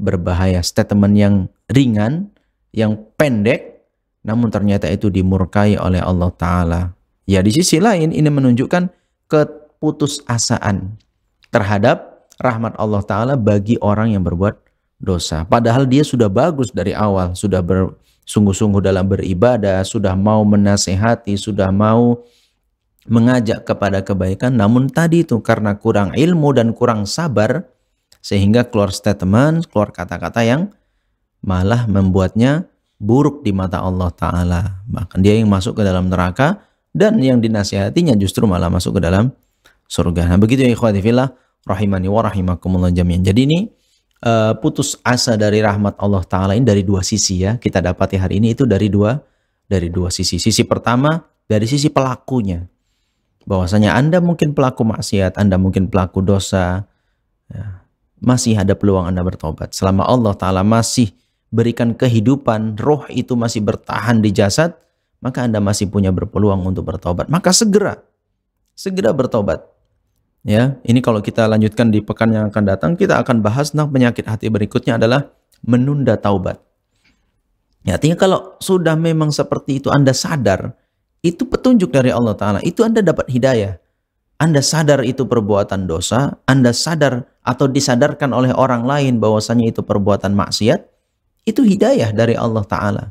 berbahaya. Statement yang ringan, yang pendek, namun ternyata itu dimurkai oleh Allah Ta'ala. Ya di sisi lain ini menunjukkan keputusasaan terhadap rahmat Allah Ta'ala bagi orang yang berbuat dosa. Padahal dia sudah bagus dari awal, sudah bersungguh-sungguh dalam beribadah, sudah mau menasehati, sudah mau mengajak kepada kebaikan, namun tadi itu karena kurang ilmu dan kurang sabar, sehingga keluar statement, keluar kata-kata yang malah membuatnya buruk di mata Allah Ta'ala. Bahkan dia yang masuk ke dalam neraka, dan yang dinasihatinya justru malah masuk ke dalam surga. Nah begitu ya ikhwati fillah, rahimani wa rahimakumullah jami'an. Jadi ini putus asa dari rahmat Allah Ta'ala ini dari dua sisi ya. Kita dapati hari ini itu dari dua sisi. Sisi pertama dari sisi pelakunya. Bahwasanya Anda mungkin pelaku maksiat, Anda mungkin pelaku dosa, ya, masih ada peluang Anda bertobat. Selama Allah Ta'ala masih berikan kehidupan, roh itu masih bertahan di jasad, maka Anda masih punya berpeluang untuk bertobat. Maka segera bertobat. Ya, ini kalau kita lanjutkan di pekan yang akan datang, kita akan bahas tentang penyakit hati berikutnya adalah menunda taubat. Ya, artinya kalau sudah memang seperti itu Anda sadar, itu petunjuk dari Allah Ta'ala, itu Anda dapat hidayah. Anda sadar itu perbuatan dosa, Anda sadar atau disadarkan oleh orang lain bahwasanya itu perbuatan maksiat, itu hidayah dari Allah Ta'ala.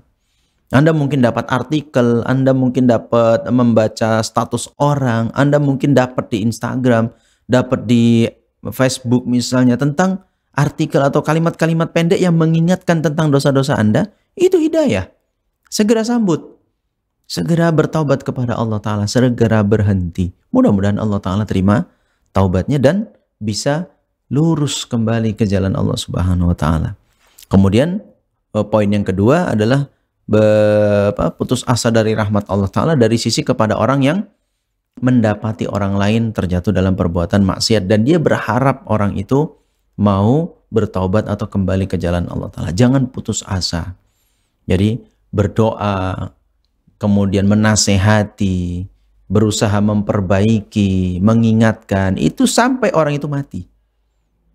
Anda mungkin dapat artikel, Anda mungkin dapat membaca status orang, Anda mungkin dapat di Instagram, dapat di Facebook misalnya tentang artikel atau kalimat-kalimat pendek yang mengingatkan tentang dosa-dosa Anda, itu hidayah. Segera sambut. Segera bertaubat kepada Allah Ta'ala, segera berhenti. Mudah-mudahan Allah Ta'ala terima taubatnya dan bisa lurus kembali ke jalan Allah Subhanahu wa Ta'ala. Kemudian poin yang kedua adalah putus asa dari rahmat Allah Ta'ala dari sisi kepada orang yang mendapati orang lain terjatuh dalam perbuatan maksiat dan dia berharap orang itu mau bertaubat atau kembali ke jalan Allah Ta'ala. Jangan putus asa. Jadi berdoa, kemudian menasehati, berusaha memperbaiki, mengingatkan, itu sampai orang itu mati.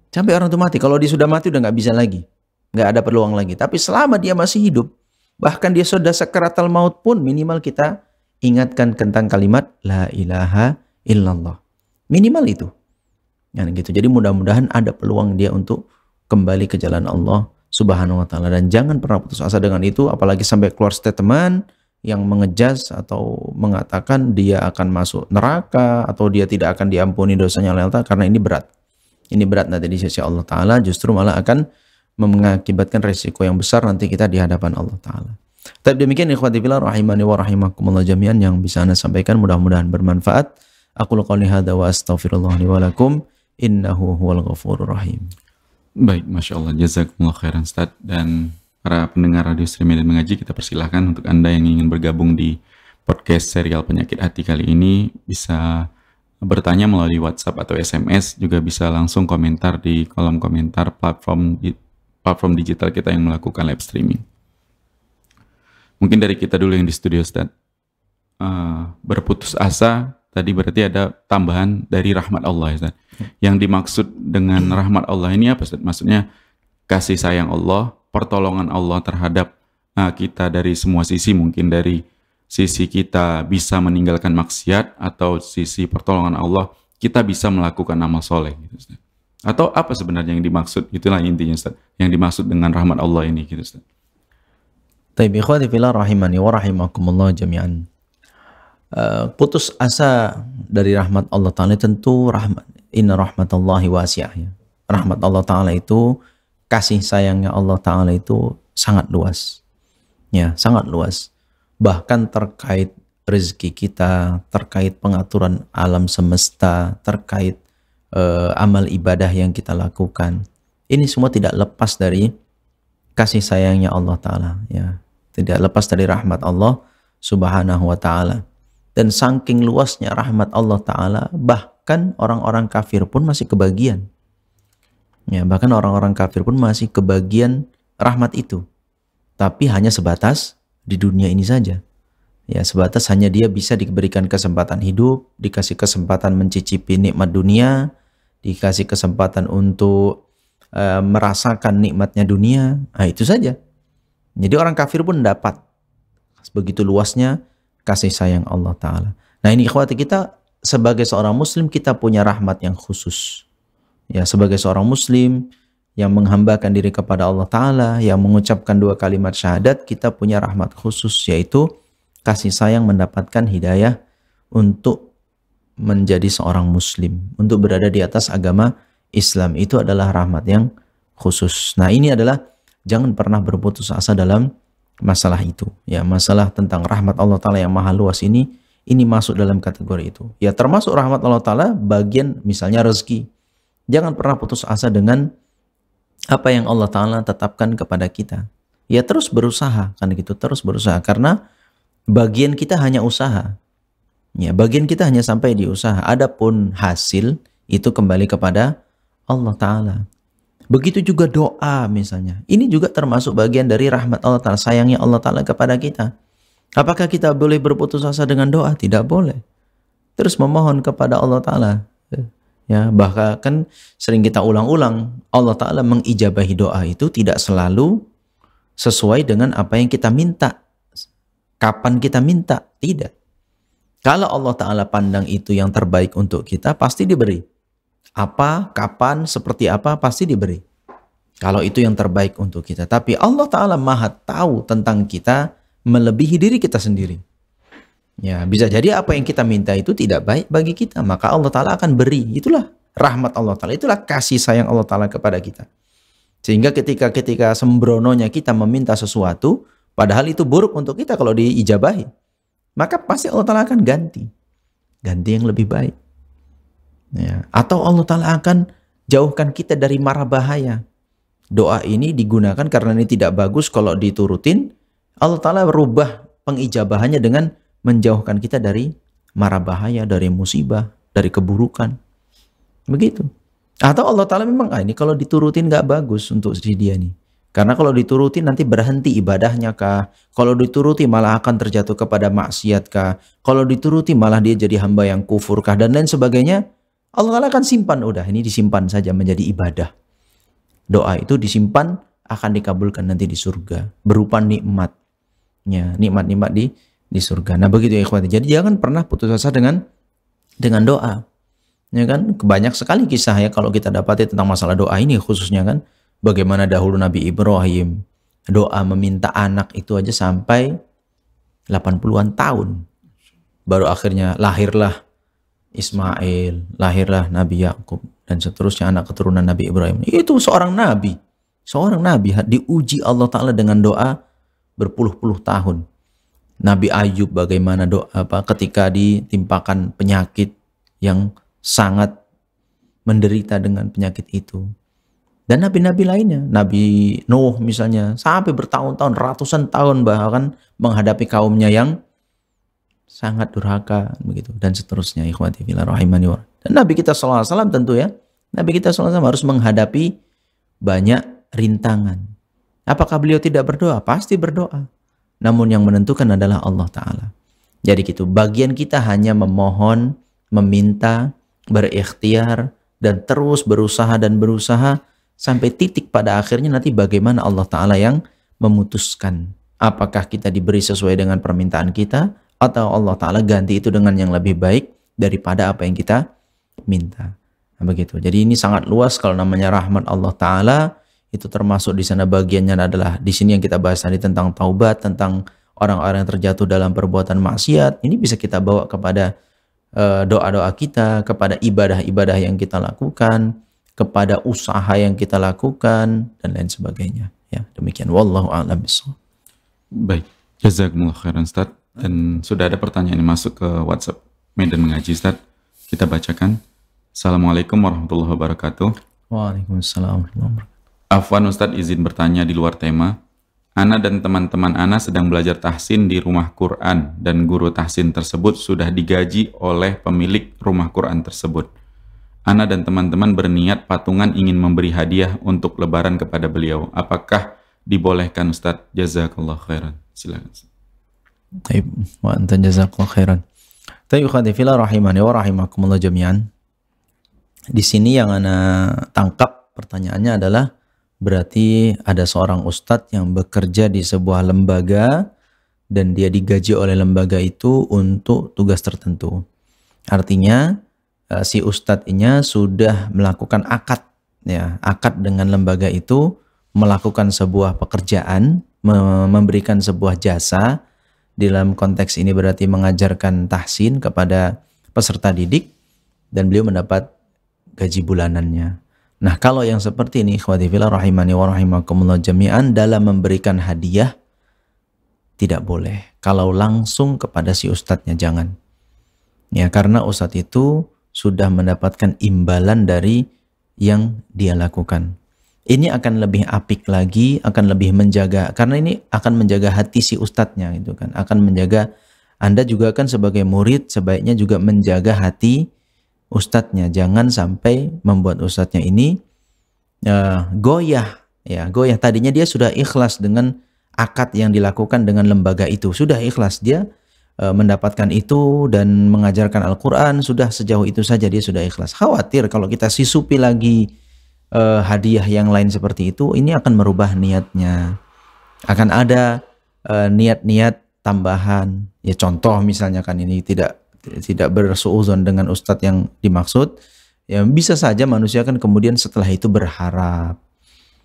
Sampai orang itu mati. Kalau dia sudah mati udah nggak bisa lagi. Nggak ada peluang lagi. Tapi selama dia masih hidup, bahkan dia sudah sakaratul maut pun, minimal kita ingatkan tentang kalimat La ilaha illallah. Minimal itu. Ya, gitu. Jadi mudah-mudahan ada peluang dia untuk kembali ke jalan Allah Subhanahu wa Ta'ala. Dan jangan pernah putus asa dengan itu, apalagi sampai keluar statement yang mengejas atau mengatakan dia akan masuk neraka atau dia tidak akan diampuni dosanya oleh Allah, karena ini berat. Ini berat nanti di sisi Allah Ta'ala, justru malah akan mengakibatkan resiko yang besar nanti kita di hadapan Allah Ta'ala. Tapi demikian ikhwati fillah rahimani wa rahimakumullah jami'an yang bisa Anda sampaikan, mudah-mudahan bermanfaat. Aku qouli hadza wa astaghfirullah li wa lakum innahu huwal ghafurur rahim. Baik, Masya Allah, jazakumullah khairan Ustaz. Dan para pendengar Radio Stream Medan Mengaji, kita persilahkan untuk Anda yang ingin bergabung di podcast serial Penyakit Hati kali ini, bisa bertanya melalui WhatsApp atau SMS, juga bisa langsung komentar di kolom komentar platform digital kita yang melakukan live streaming. Mungkin dari kita dulu yang di studio Ustaz. Berputus asa tadi berarti ada tambahan dari rahmat Allah Ustaz. Yang dimaksud dengan rahmat Allah ini apa Ustaz? Maksudnya kasih sayang Allah, pertolongan Allah terhadap kita dari semua sisi, mungkin dari sisi kita bisa meninggalkan maksiat, atau sisi pertolongan Allah kita bisa melakukan amal soleh gitu Ustaz. Atau apa sebenarnya yang dimaksud? Itulah intinya Ustaz, yang dimaksud dengan rahmat Allah ini gitu Ustaz. Taib ikhwati fillah rahimani wa rahimakumullah jami'an. Putus asa dari rahmat Allah Ta'ala tentu rahmat. Inna rahmatallahi wasi'ah ya. Rahmat Allah Ta'ala itu, kasih sayangnya Allah Ta'ala itu sangat luas. Ya, sangat luas. Bahkan terkait rezeki kita, terkait pengaturan alam semesta, terkait amal ibadah yang kita lakukan. Ini semua tidak lepas dari kasih sayangnya Allah Ta'ala, ya. Tidak lepas dari rahmat Allah Subhanahu wa Ta'ala. Dan saking luasnya rahmat Allah Ta'ala, bahkan orang-orang kafir pun masih kebagian. Ya, bahkan orang-orang kafir pun masih kebagian rahmat itu. Tapi hanya sebatas di dunia ini saja. Ya, sebatas hanya dia bisa diberikan kesempatan hidup, dikasih kesempatan mencicipi nikmat dunia, dikasih kesempatan untuk merasakan nikmatnya dunia. Nah, itu saja. Jadi orang kafir pun dapat begitu luasnya kasih sayang Allah Ta'ala. Nah, ini ikhwati, kita sebagai seorang muslim kita punya rahmat yang khusus. Ya, sebagai seorang muslim yang menghambakan diri kepada Allah Ta'ala, yang mengucapkan 2 kalimat syahadat, kita punya rahmat khusus, yaitu kasih sayang mendapatkan hidayah untuk menjadi seorang muslim, untuk berada di atas agama Islam. Itu adalah rahmat yang khusus. Nah, ini adalah jangan pernah berputus asa dalam masalah itu. Ya, masalah tentang rahmat Allah Ta'ala yang maha luas ini masuk dalam kategori itu. Ya, termasuk rahmat Allah Ta'ala bagian misalnya rezeki. Jangan pernah putus asa dengan apa yang Allah Ta'ala tetapkan kepada kita. Ya, terus berusaha, kan gitu, terus berusaha. Karena bagian kita hanya usaha. Ya, bagian kita hanya sampai di usaha. Adapun hasil itu kembali kepada Allah Ta'ala. Begitu juga doa misalnya. Ini juga termasuk bagian dari rahmat Allah Ta'ala, sayangnya Allah Ta'ala kepada kita. Apakah kita boleh berputus asa dengan doa? Tidak boleh. Terus memohon kepada Allah Ta'ala. Ya, bahkan sering kita ulang-ulang, Allah Ta'ala mengijabahi doa itu tidak selalu sesuai dengan apa yang kita minta. Kapan kita minta? Tidak. Kalau Allah Ta'ala pandang itu yang terbaik untuk kita, pasti diberi. Apa, kapan, seperti apa, pasti diberi. Kalau itu yang terbaik untuk kita. Tapi Allah Ta'ala maha tahu tentang kita melebihi diri kita sendiri. Ya, bisa jadi apa yang kita minta itu tidak baik bagi kita. Maka Allah Ta'ala akan beri. Itulah rahmat Allah Ta'ala. Itulah kasih sayang Allah Ta'ala kepada kita. Sehingga ketika sembrononya kita meminta sesuatu, padahal itu buruk untuk kita kalau diijabahi, maka pasti Allah Ta'ala akan ganti yang lebih baik. Ya. Atau Allah Ta'ala akan jauhkan kita dari mara bahaya. Doa ini digunakan karena ini tidak bagus kalau diturutin. Allah Ta'ala berubah pengijabahannya dengan menjauhkan kita dari mara bahaya, dari musibah, dari keburukan. Begitu. Atau Allah Ta'ala memang ini kalau diturutin gak bagus untuk si dia nih. Karena kalau dituruti nanti berhenti ibadahnya kah? Kalau dituruti malah akan terjatuh kepada maksiat kah? Kalau dituruti malah dia jadi hamba yang kufur kah? Dan lain sebagainya. Allah Ta'ala akan simpan. Udah, ini disimpan saja menjadi ibadah. Doa itu disimpan akan dikabulkan nanti di surga. Berupa nikmatnya. Nikmat-nikmat di surga. Nah, begitu ya ikhwati. Jadi jangan pernah putus asa dengan doa. Ya kan? Banyak sekali kisah ya kalau kita dapati tentang masalah doa ini khususnya kan. Bagaimana dahulu Nabi Ibrahim doa meminta anak itu aja sampai 80-an tahun. Baru akhirnya lahirlah Ismail, lahirlah Nabi Yakub dan seterusnya anak keturunan Nabi Ibrahim. Itu seorang nabi diuji Allah Ta'ala dengan doa berpuluh-puluh tahun. Nabi Ayub bagaimana doa ketika ditimpakan penyakit yang sangat menderita dengan penyakit itu. Dan nabi-nabi lainnya, Nabi Nuh misalnya, sampai bertahun-tahun, ratusan tahun bahkan menghadapi kaumnya yang sangat durhaka begitu dan seterusnya. Ikhwati fillah rahimani wa. Dan Nabi kita sallallahu alaihi wasallam tentu ya, Nabi kita sallallahu alaihi wasallam harus menghadapi banyak rintangan. Apakah beliau tidak berdoa? Pasti berdoa. Namun yang menentukan adalah Allah Ta'ala. Jadi gitu, bagian kita hanya memohon, meminta, berikhtiar, dan terus berusaha sampai titik pada akhirnya nanti bagaimana Allah Ta'ala yang memutuskan. Apakah kita diberi sesuai dengan permintaan kita, atau Allah Ta'ala ganti itu dengan yang lebih baik daripada apa yang kita minta. Nah, begitu. Jadi ini sangat luas kalau namanya rahmat Allah Ta'ala. Itu termasuk di sana bagiannya adalah di sini yang kita bahas tadi tentang taubat, tentang orang-orang yang terjatuh dalam perbuatan maksiat. Ini bisa kita bawa kepada doa-doa kita, kepada ibadah-ibadah yang kita lakukan, kepada usaha yang kita lakukan, dan lain sebagainya. Ya, demikian. Wallahu a'lam bishawab. Baik, jazakumullah khairan Ustaz. Dan sudah ada pertanyaan yang masuk ke WhatsApp Medan Mengaji Ustaz. Kita bacakan. Assalamualaikum warahmatullahi wabarakatuh. Waalaikumsalam warahmatullahi wabarakatuh. Afwan Ustadz, izin bertanya di luar tema. Ana dan teman-teman Ana sedang belajar tahsin di rumah Quran dan guru tahsin tersebut sudah digaji oleh pemilik rumah Quran tersebut. Ana dan teman-teman berniat patungan ingin memberi hadiah untuk lebaran kepada beliau. Apakah dibolehkan Ustadz? Jazakallah khairan. Silakan. Baik, wa anta jazakallahu khairan. Tayyib khadifillah rahimani wa rahimakumullah jami'an. Di sini yang ana tangkap pertanyaannya adalah berarti ada seorang ustadz yang bekerja di sebuah lembaga dan dia digaji oleh lembaga itu untuk tugas tertentu. Artinya si ustadznya sudah melakukan akad, ya, akad dengan lembaga itu, melakukan sebuah pekerjaan, memberikan sebuah jasa. Dalam konteks ini berarti mengajarkan tahsin kepada peserta didik dan beliau mendapat gaji bulanannya. Nah, kalau yang seperti ini, ikhwati fillah rahimani wa rahimakumullah jami'an, dalam memberikan hadiah tidak boleh. Kalau langsung kepada si ustadznya jangan. Ya, karena ustadz itu sudah mendapatkan imbalan dari yang dia lakukan. Ini akan lebih apik lagi, akan lebih menjaga, karena ini akan menjaga hati si ustadznya gitu kan. Akan menjaga, Anda juga kan sebagai murid sebaiknya juga menjaga hati ustadznya, jangan sampai membuat ustadznya ini goyah, ya, goyah. Tadinya dia sudah ikhlas dengan akad yang dilakukan dengan lembaga itu, sudah ikhlas dia mendapatkan itu dan mengajarkan Al-Quran, sudah sejauh itu saja dia sudah ikhlas. Khawatir kalau kita sisupi lagi hadiah yang lain seperti itu, ini akan merubah niatnya, akan ada niat-niat tambahan. Ya, contoh misalnya kan ini tidak bersuuzon dengan ustadz yang dimaksud, ya bisa saja manusia kan kemudian setelah itu berharap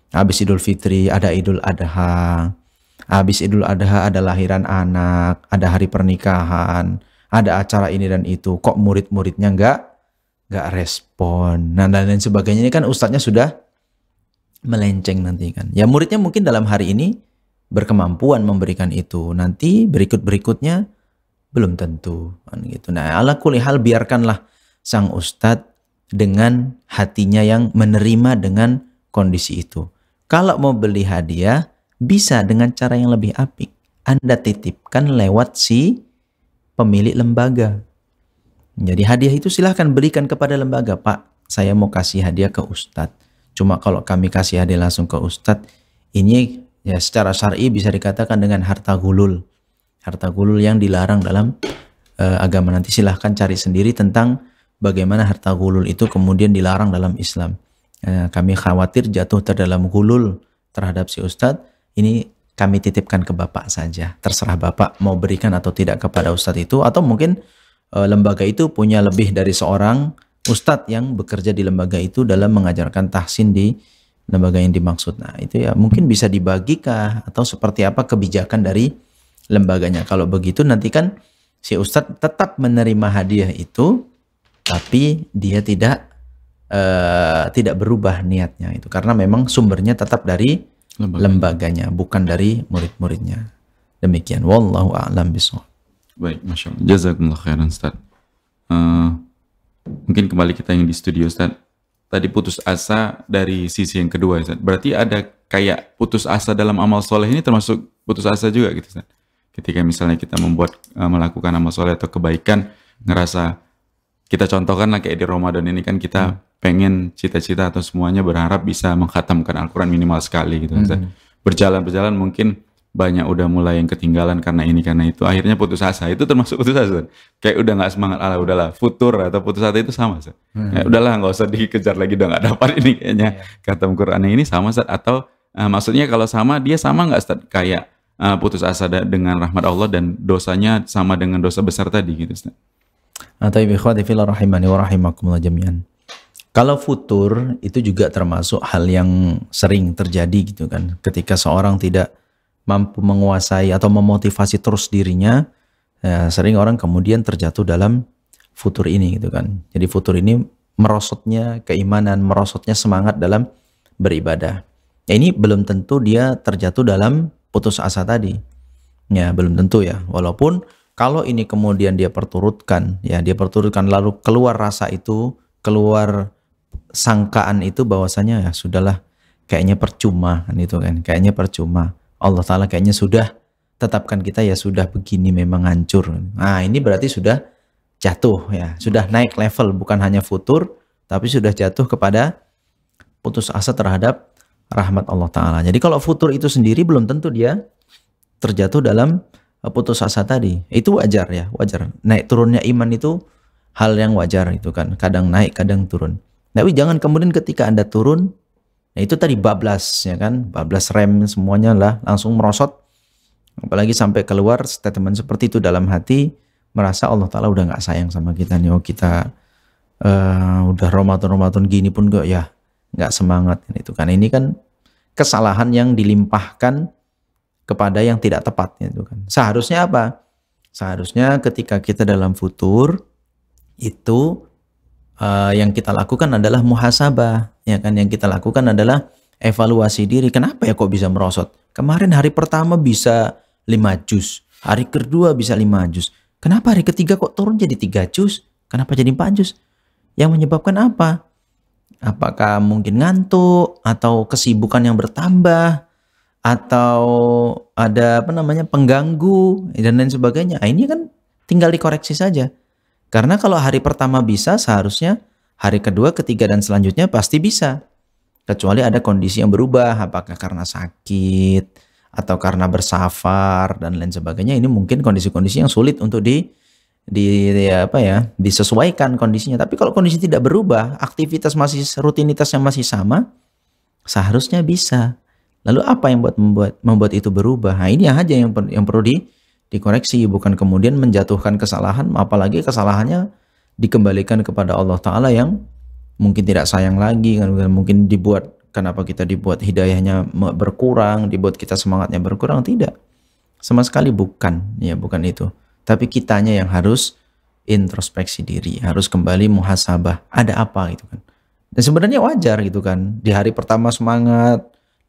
habis Idul Fitri ada Idul Adha, habis Idul Adha ada lahiran anak, ada hari pernikahan, ada acara ini dan itu, kok murid-muridnya nggak respon, nah dan lain sebagainya. Ini kan ustadznya sudah melenceng nanti kan, ya muridnya mungkin dalam hari ini berkemampuan memberikan itu, nanti berikutnya belum tentu kan gitu. Nah, ala kulli hal biarkanlah sang ustadz dengan hatinya yang menerima dengan kondisi itu. Kalau mau beli hadiah bisa dengan cara yang lebih apik. Anda titipkan lewat si pemilik lembaga. Jadi hadiah itu silahkan berikan kepada lembaga. Pak, saya mau kasih hadiah ke ustadz. Cuma kalau kami kasih hadiah langsung ke ustadz, ini ya secara syar'i bisa dikatakan dengan harta gulul. Harta gulul yang dilarang dalam agama. Nanti silahkan cari sendiri tentang bagaimana harta gulul itu kemudian dilarang dalam Islam. Kami khawatir jatuh terdalam gulul terhadap si ustadz. Ini kami titipkan ke bapak saja. Terserah bapak mau berikan atau tidak kepada ustadz itu. Atau mungkin lembaga itu punya lebih dari seorang ustadz yang bekerja di lembaga itu dalam mengajarkan tahsin di lembaga yang dimaksud. Nah itu ya mungkin bisa dibagikah atau seperti apa kebijakan dari lembaganya. Kalau begitu nanti kan si ustadz tetap menerima hadiah itu, tapi dia tidak berubah niatnya itu, karena memang sumbernya tetap dari lembaganya, bukan dari murid-muridnya. Demikian, wallahu a'lam bishawab. Baik, masya Allah, jazakumullah khairan Ustaz. Mungkin kembali kita yang di studio Ustaz. Tadi putus asa dari sisi yang kedua Ustaz. Berarti ada kayak putus asa dalam amal soleh ini termasuk putus asa juga gitu Ustaz. Ketika misalnya kita melakukan amal soleh atau kebaikan, ngerasa, kita contohkan lah kayak di Ramadan ini kan kita pengen cita-cita atau semuanya berharap bisa mengkhatamkan Al-Quran minimal sekali gitu. Berjalan-berjalan mungkin banyak udah mulai yang ketinggalan karena ini karena itu, akhirnya putus asa. Itu termasuk putus asa. Kayak udah nggak semangat, udahlah futur atau putus asa itu sama Ustaz. Kayak udahlah nggak usah dikejar lagi, udah nggak dapat ini kayaknya khatam Quran ini sama Ustaz. Atau maksudnya kalau sama, dia sama nggak Ustaz kayak putus asa dengan rahmat Allah dan dosanya sama dengan dosa besar tadi gitu Ustaz. Kalau futur itu juga termasuk hal yang sering terjadi gitu kan. Ketika seorang tidak mampu menguasai atau memotivasi terus dirinya, ya sering orang kemudian terjatuh dalam futur ini gitu kan. Jadi futur ini merosotnya keimanan, merosotnya semangat dalam beribadah. Ya, ini belum tentu dia terjatuh dalam putus asa tadi. Ya, belum tentu ya. Walaupun kalau ini kemudian dia perturutkan lalu keluar rasa itu, keluar sangkaan itu bahwasanya ya sudahlah, kayaknya percuma kan itu kan, kayaknya percuma. Allah Ta'ala kayaknya sudah tetapkan kita ya sudah begini memang hancur. Nah ini berarti sudah jatuh ya, sudah naik level, bukan hanya futur, tapi sudah jatuh kepada putus asa terhadap rahmat Allah Ta'ala. Jadi kalau futur itu sendiri belum tentu dia terjatuh dalam putus asa tadi. Itu wajar ya, wajar. Naik turunnya iman itu hal yang wajar itu kan. Kadang naik, kadang turun. Tapi jangan kemudian ketika Anda turun, nah itu tadi bablas ya kan, bablas rem semuanya lah langsung merosot. Apalagi sampai keluar statement seperti itu dalam hati, merasa Allah Ta'ala udah nggak sayang sama kita nih. Oh kita udah Ramadan gini pun kok ya nggak semangat itu kan. Ini kan kesalahan yang dilimpahkan kepada yang tidak tepat itu kan. Seharusnya apa? Seharusnya ketika kita dalam futur itu yang kita lakukan adalah muhasabah, ya kan? Yang kita lakukan adalah evaluasi diri. Kenapa ya kok bisa merosot? Kemarin hari pertama bisa 5 juz, hari kedua bisa 5 juz. Kenapa hari ketiga kok turun jadi 3 juz? Kenapa jadi 4 juz? Yang menyebabkan apa? Apakah mungkin ngantuk atau kesibukan yang bertambah atau ada pengganggu dan lain sebagainya. Nah, ini kan tinggal dikoreksi saja. Karena kalau hari pertama bisa, seharusnya hari kedua, ketiga dan selanjutnya pasti bisa. Kecuali ada kondisi yang berubah, apakah karena sakit atau karena bersafar dan lain sebagainya. Ini mungkin kondisi-kondisi yang sulit untuk disesuaikan kondisinya. Tapi kalau kondisi tidak berubah, aktivitas rutinitasnya masih sama, seharusnya bisa. Lalu apa yang membuat itu berubah? Nah, ini aja yang perlu dikoreksi, bukan kemudian menjatuhkan kesalahan, apalagi kesalahannya dikembalikan kepada Allah Ta'ala yang mungkin tidak sayang lagi, kan? Mungkin kenapa kita dibuat hidayahnya berkurang, dibuat kita semangatnya berkurang? Tidak, sama sekali bukan itu. Tapi kitanya yang harus introspeksi diri, harus kembali muhasabah, ada apa gitu kan. Dan sebenarnya wajar gitu kan, di hari pertama semangat,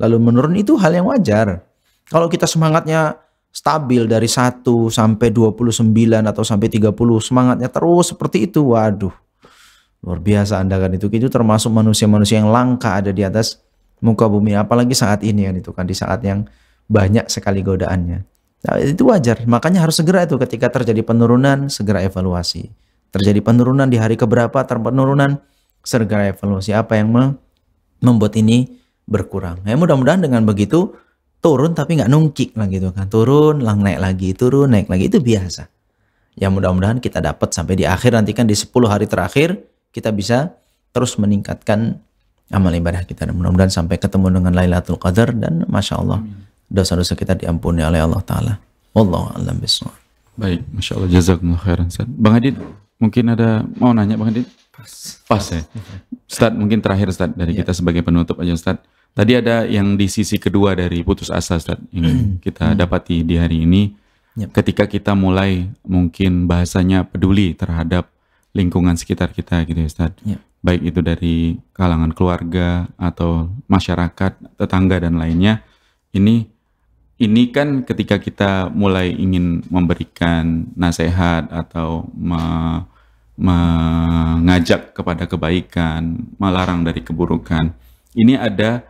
lalu menurun itu hal yang wajar. Kalau kita semangatnya stabil dari 1 sampai 29 atau sampai 30, semangatnya terus seperti itu, waduh, luar biasa Anda kan. Itu termasuk manusia-manusia yang langka ada di atas muka bumi, apalagi saat ini kan, itu kan di saat yang banyak sekali godaannya. Nah, itu wajar, makanya harus segera itu ketika terjadi penurunan, segera evaluasi. Terjadi penurunan di hari keberapa, penurunan, segera evaluasi apa yang membuat ini berkurang. Ya mudah-mudahan dengan begitu turun tapi nggak nungkik lah gitu kan. Turun, naik lagi, turun, naik lagi, itu biasa. Ya mudah-mudahan kita dapat sampai di akhir, nanti kan di 10 hari terakhir kita bisa terus meningkatkan amal ibadah kita. Dan mudah-mudahan sampai ketemu dengan Lailatul Qadar dan Masya Allah dosa-dosa kita diampuni oleh Allah Ta'ala. Wallahu a'lam bishawab. Baik, Masya Allah, jazakumullah khairan Ustaz. Bang Adit, mungkin ada mau nanya Bang Adit? Pas ya. Ustaz, mungkin terakhir Ustaz dari kita sebagai penutup aja Ustaz. Tadi ada yang di sisi kedua dari putus asa Ustaz yang kita dapati di hari ini. Ketika kita mulai mungkin bahasanya peduli terhadap lingkungan sekitar kita gitu ya Ustaz. Baik itu dari kalangan keluarga atau masyarakat, tetangga dan lainnya. Ini kan ketika kita mulai ingin memberikan nasihat atau mengajak kepada kebaikan, melarang dari keburukan. Ini ada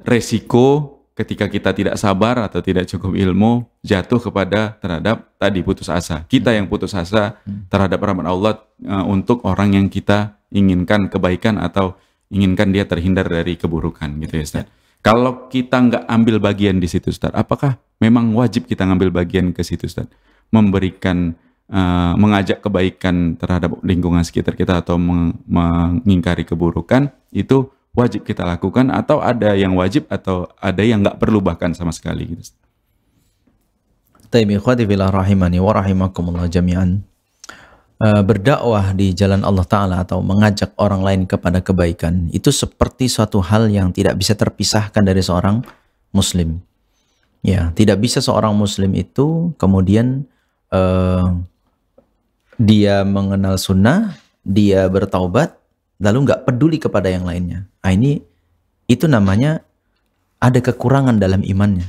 resiko ketika kita tidak sabar atau tidak cukup ilmu, jatuh terhadap tadi putus asa. Kita yang putus asa terhadap rahmat Allah untuk orang yang kita inginkan kebaikan atau inginkan dia terhindar dari keburukan gitu ya Ustaz. Kalau kita nggak ambil bagian di situ Ustaz, apakah memang wajib kita ngambil bagian ke situ Ustaz? Memberikan mengajak kebaikan terhadap lingkungan sekitar kita atau mengingkari keburukan, itu wajib kita lakukan atau ada yang wajib atau ada yang nggak perlu bahkan sama sekali gitu. Taib ikhwati fillah rahimani wa rahimakumullah jami'an. Berdakwah di jalan Allah Ta'ala atau mengajak orang lain kepada kebaikan itu seperti suatu hal yang tidak bisa terpisahkan dari seorang muslim. Ya, tidak bisa seorang muslim itu kemudian dia mengenal sunnah, dia bertaubat, lalu nggak peduli kepada yang lainnya. Nah, itu namanya ada kekurangan dalam imannya.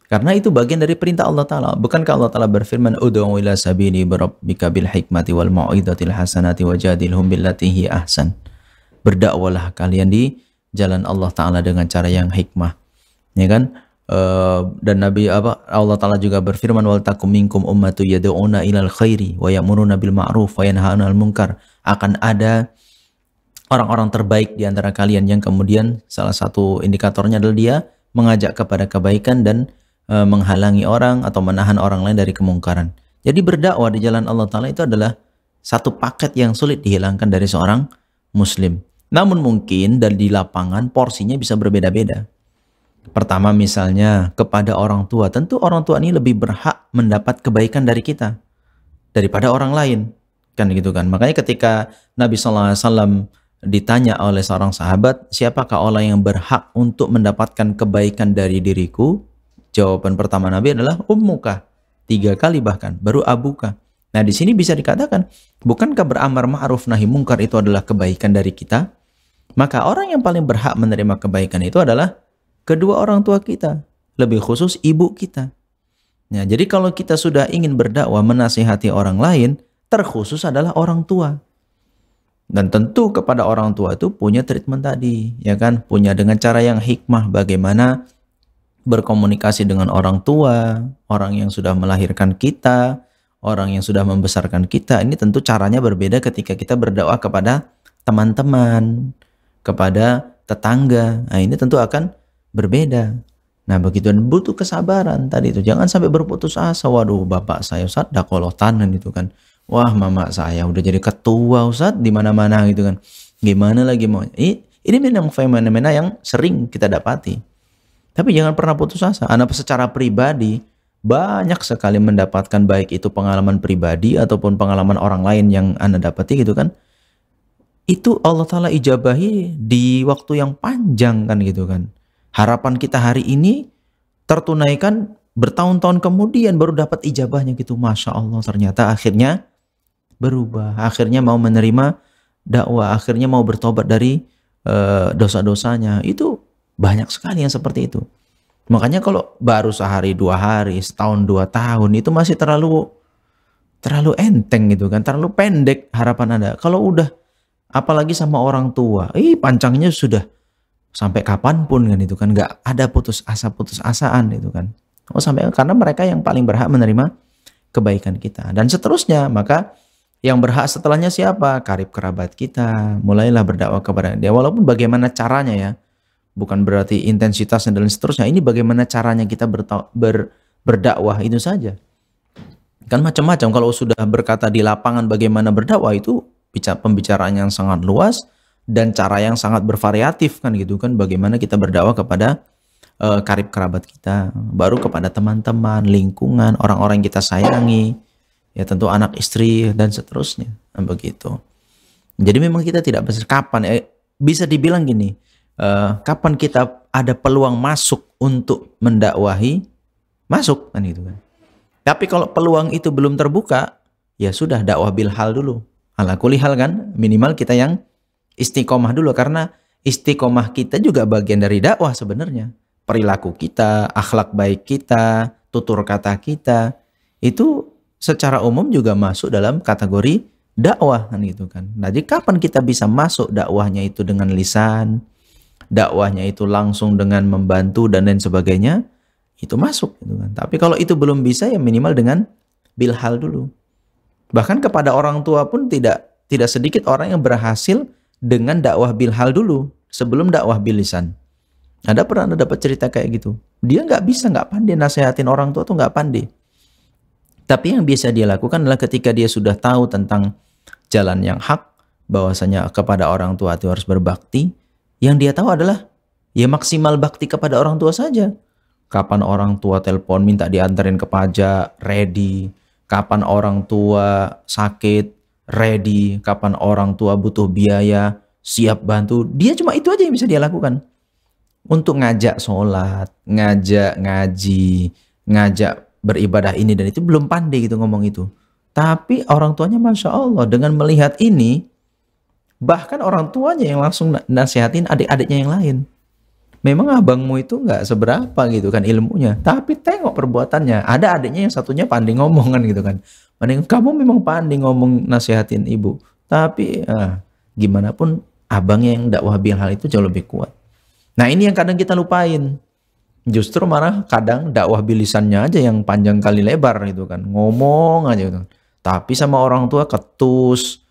Karena itu bagian dari perintah Allah Ta'ala. Bukankah Allah Ta'ala berfirman, Ud'u ila sabili birabbika bil hikmati wal mau'izatil hasanati wajadilhum billati hi ahsan. Berdakwalah kalian di jalan Allah Ta'ala dengan cara yang hikmah, ya kan? Dan Allah Ta'ala juga berfirman, wal takum minkum ummatu yad'una ilal khairi wa ya'muruna bil ma'ruf wa yanhauna 'anil munkar. Akan ada orang-orang terbaik di antara kalian yang kemudian salah satu indikatornya adalah dia mengajak kepada kebaikan dan menghalangi orang atau menahan orang lain dari kemungkaran. Jadi berdakwah di jalan Allah Ta'ala itu adalah satu paket yang sulit dihilangkan dari seorang muslim. Namun mungkin di lapangan porsinya bisa berbeda-beda. Pertama misalnya kepada orang tua, tentu orang tua ini lebih berhak mendapat kebaikan dari kita daripada orang lain, kan gitu kan. Makanya ketika Nabi SAW ditanya oleh seorang sahabat, siapakah orang yang berhak untuk mendapatkan kebaikan dari diriku? Jawaban pertama Nabi adalah ummuka, 3 kali bahkan, baru abuka. Nah di sini bisa dikatakan, bukankah beramar ma'ruf nahi mungkar itu adalah kebaikan dari kita? Maka orang yang paling berhak menerima kebaikan itu adalah kedua orang tua kita, lebih khusus ibu kita. Nah, jadi kalau kita sudah ingin berdakwah menasihati orang lain, terkhusus adalah orang tua. Dan tentu kepada orang tua itu punya treatment tadi, ya kan? Punya dengan cara yang hikmah bagaimana berkomunikasi dengan orang tua, orang yang sudah melahirkan kita, orang yang sudah membesarkan kita. Ini tentu caranya berbeda ketika kita berdakwah kepada teman-teman, kepada tetangga. Nah, ini tentu akan berbeda. Nah, begitu, dan butuh kesabaran tadi itu. Jangan sampai berputus asa. Waduh, bapak saya Ustaz dakolotan gitu kan. Wah, mama saya udah jadi ketua Ustaz di mana-mana gitu kan. Gimana lagi mau? Ini memang fenomena yang sering kita dapati. Tapi jangan pernah putus asa. Anda secara pribadi banyak sekali mendapatkan baik itu pengalaman pribadi ataupun pengalaman orang lain yang Anda dapati gitu kan. Itu Allah Ta'ala ijabahi di waktu yang panjang kan gitu kan. Harapan kita hari ini tertunaikan bertahun-tahun kemudian baru dapat ijabahnya gitu. Masya Allah, ternyata akhirnya berubah. Akhirnya mau menerima dakwah. Akhirnya mau bertobat dari dosa-dosanya. Itu banyak sekali yang seperti itu. Makanya kalau baru sehari, 2 hari, setahun, 2 tahun itu masih terlalu enteng gitu kan. Terlalu pendek harapan Anda. Kalau udah apalagi sama orang tua, panjangnya sudah sampai kapanpun kan itu kan, nggak ada putus asaan itu kan. Sampai karena mereka yang paling berhak menerima kebaikan kita dan seterusnya. Maka yang berhak setelahnya siapa? Karib kerabat kita. Mulailah berdakwah kepada dia. Walaupun bagaimana caranya ya, bukan berarti intensitasnya dan seterusnya. Ini bagaimana caranya kita berdakwah itu saja. Kan macam-macam. Kalau sudah berkata di lapangan bagaimana berdakwah itu pembicaraan yang sangat luas dan cara yang sangat bervariatif kan gitu kan. Bagaimana kita berdakwah kepada karib kerabat kita, baru kepada teman-teman, lingkungan, orang-orang yang kita sayangi, ya tentu anak istri dan seterusnya, begitu. Jadi memang kita tidak bisa kapan, bisa dibilang gini, kapan kita ada peluang masuk untuk mendakwahi, masuk kan gitu kan. Tapi kalau peluang itu belum terbuka, ya sudah dakwah bil hal dulu. Ala kulli hal kan, minimal kita yang istiqomah dulu, karena istiqomah kita juga bagian dari dakwah sebenarnya. Perilaku kita, akhlak baik kita, tutur kata kita, itu secara umum juga masuk dalam kategori dakwah kan gitu kan. Nah, jadi kapan kita bisa masuk dakwahnya itu dengan lisan, dakwahnya itu langsung dengan membantu dan lain sebagainya, itu masuk gitu kan. Tapi kalau itu belum bisa, ya minimal dengan bilhal dulu. Bahkan kepada orang tua pun tidak sedikit orang yang berhasil dengan dakwah bilhal dulu sebelum dakwah bilisan. Ada pernah dapat cerita kayak gitu? Dia nggak pandai nasehatin orang tua tuh, nggak pandai. Tapi yang biasa dia lakukan adalah ketika dia sudah tahu tentang jalan yang hak, bahwasanya kepada orang tua itu harus berbakti, yang dia tahu adalah ya maksimal bakti kepada orang tua saja. Kapan orang tua telepon minta diantarin ke pajak, ready. Kapan orang tua sakit, ready. Kapan orang tua butuh biaya, siap bantu. Dia cuma itu aja yang bisa dia lakukan. Untuk ngajak sholat, ngajak ngaji, ngajak beribadah ini dan itu, belum pandai gitu ngomong itu. Tapi orang tuanya Masya Allah, dengan melihat ini, bahkan orang tuanya yang langsung nasihatin adik-adiknya yang lain. Memang abangmu itu nggak seberapa gitu kan ilmunya, tapi tengok perbuatannya. Ada adiknya yang satunya pandai ngomong kan gitu kan. Kamu memang pandai ngomong nasihatin ibu, tapi gimana pun abangnya yang dakwah bilhal itu jauh lebih kuat. Nah ini yang kadang kita lupain. Justru malah kadang dakwah bilisannya aja yang panjang kali lebar gitu kan. Ngomong aja gitu. Tapi sama orang tua ketus,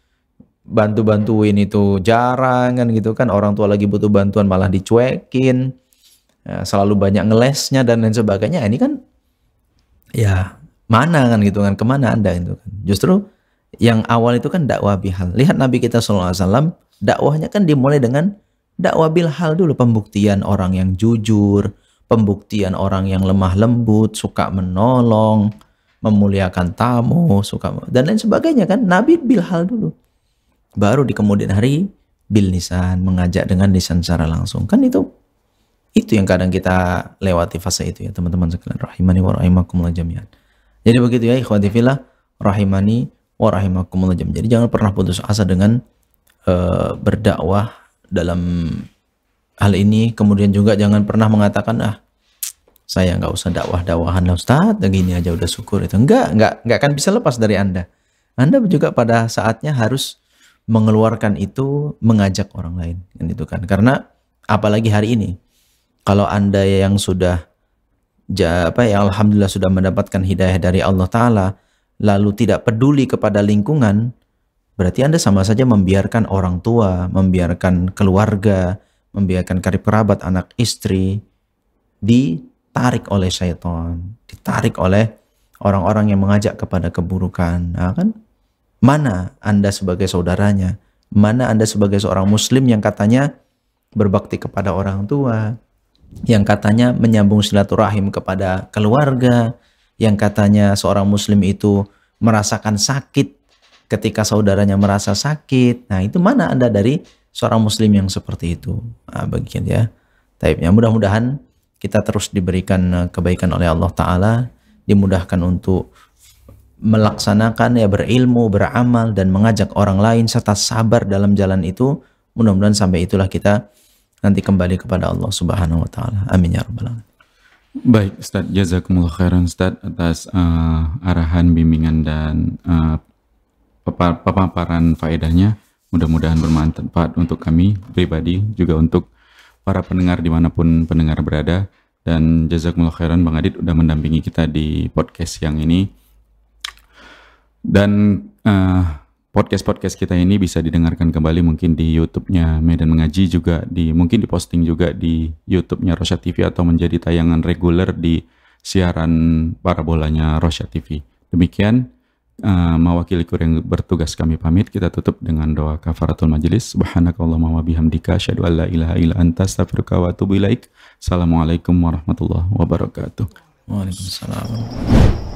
bantu-bantuin itu jarang kan gitu kan. Orang tua lagi butuh bantuan malah dicuekin. Ya, selalu banyak ngelesnya dan lain sebagainya. Ini kan ya mana kan gitu kan. Kemana Anda itu kan. Justru yang awal itu kan dakwah bihal. Lihat Nabi kita SAW, dakwahnya kan dimulai dengan dakwah bilhal dulu. Pembuktian orang yang jujur, pembuktian orang yang lemah lembut, suka menolong, memuliakan tamu, dan lain sebagainya kan. Nabi bilhal dulu. Baru di kemudian hari bil lisan, mengajak dengan lisan secara langsung. Kan itu yang kadang kita lewati fase itu ya teman-teman sekalian. Rahimani wa rahimakumullah jami'an. Jadi begitu ya ikhwati fillah, rahimani wa rahimakumullah jami'an. Jadi jangan pernah putus asa dengan berdakwah dalam hal ini. Kemudian juga jangan pernah mengatakan saya nggak usah dakwah-dakwahan lah Ustaz, gini aja udah syukur. Itu nggak akan bisa lepas dari Anda. Anda juga pada saatnya harus mengeluarkan itu, mengajak orang lain kan itu kan. Karena apalagi hari ini kalau Anda yang sudah alhamdulillah sudah mendapatkan hidayah dari Allah Ta'ala, lalu tidak peduli kepada lingkungan, berarti Anda sama saja membiarkan orang tua, membiarkan keluarga, membiarkan karib kerabat, anak istri ditarik oleh syaitan, ditarik oleh orang-orang yang mengajak kepada keburukan. Nah, kan mana Anda sebagai saudaranya, mana Anda sebagai seorang muslim yang katanya berbakti kepada orang tua, yang katanya menyambung silaturahim kepada keluarga, yang katanya seorang muslim itu merasakan sakit ketika saudaranya merasa sakit. Nah, itu mana Anda dari seorang muslim yang seperti itu? Nah, bagian ya. Taibnya mudah-mudahan kita terus diberikan kebaikan oleh Allah Ta'ala, dimudahkan untuk melaksanakan ya, berilmu, beramal, dan mengajak orang lain serta sabar dalam jalan itu. Mudah-mudahan sampai itulah kita nanti kembali kepada Allah Subhanahu wa Ta'ala. Amin ya rabbal alamin. Baik Ustaz, jazakumullah khairan Ustaz atas arahan, bimbingan dan pemaparan faedahnya. Mudah-mudahan bermanfaat untuk kami pribadi, juga untuk para pendengar dimanapun pendengar berada. Dan jazakumullah khairan Bang Adit udah mendampingi kita di podcast yang ini. Dan podcast-podcast kita ini bisa didengarkan kembali mungkin di YouTube-nya Medan Mengaji, juga mungkin diposting juga di YouTube-nya Rosyad TV, atau menjadi tayangan reguler di siaran parabolanya Rosyad TV. Demikian mewakili kru yang bertugas kami pamit. Kita tutup dengan doa kafaratul majelis. Subhanakallahumma wa bihamdika asyhadu an la ilaha illa anta astaghfiruka wa atubu ilaik. Assalamualaikum warahmatullahi wabarakatuh. Waalaikumsalam.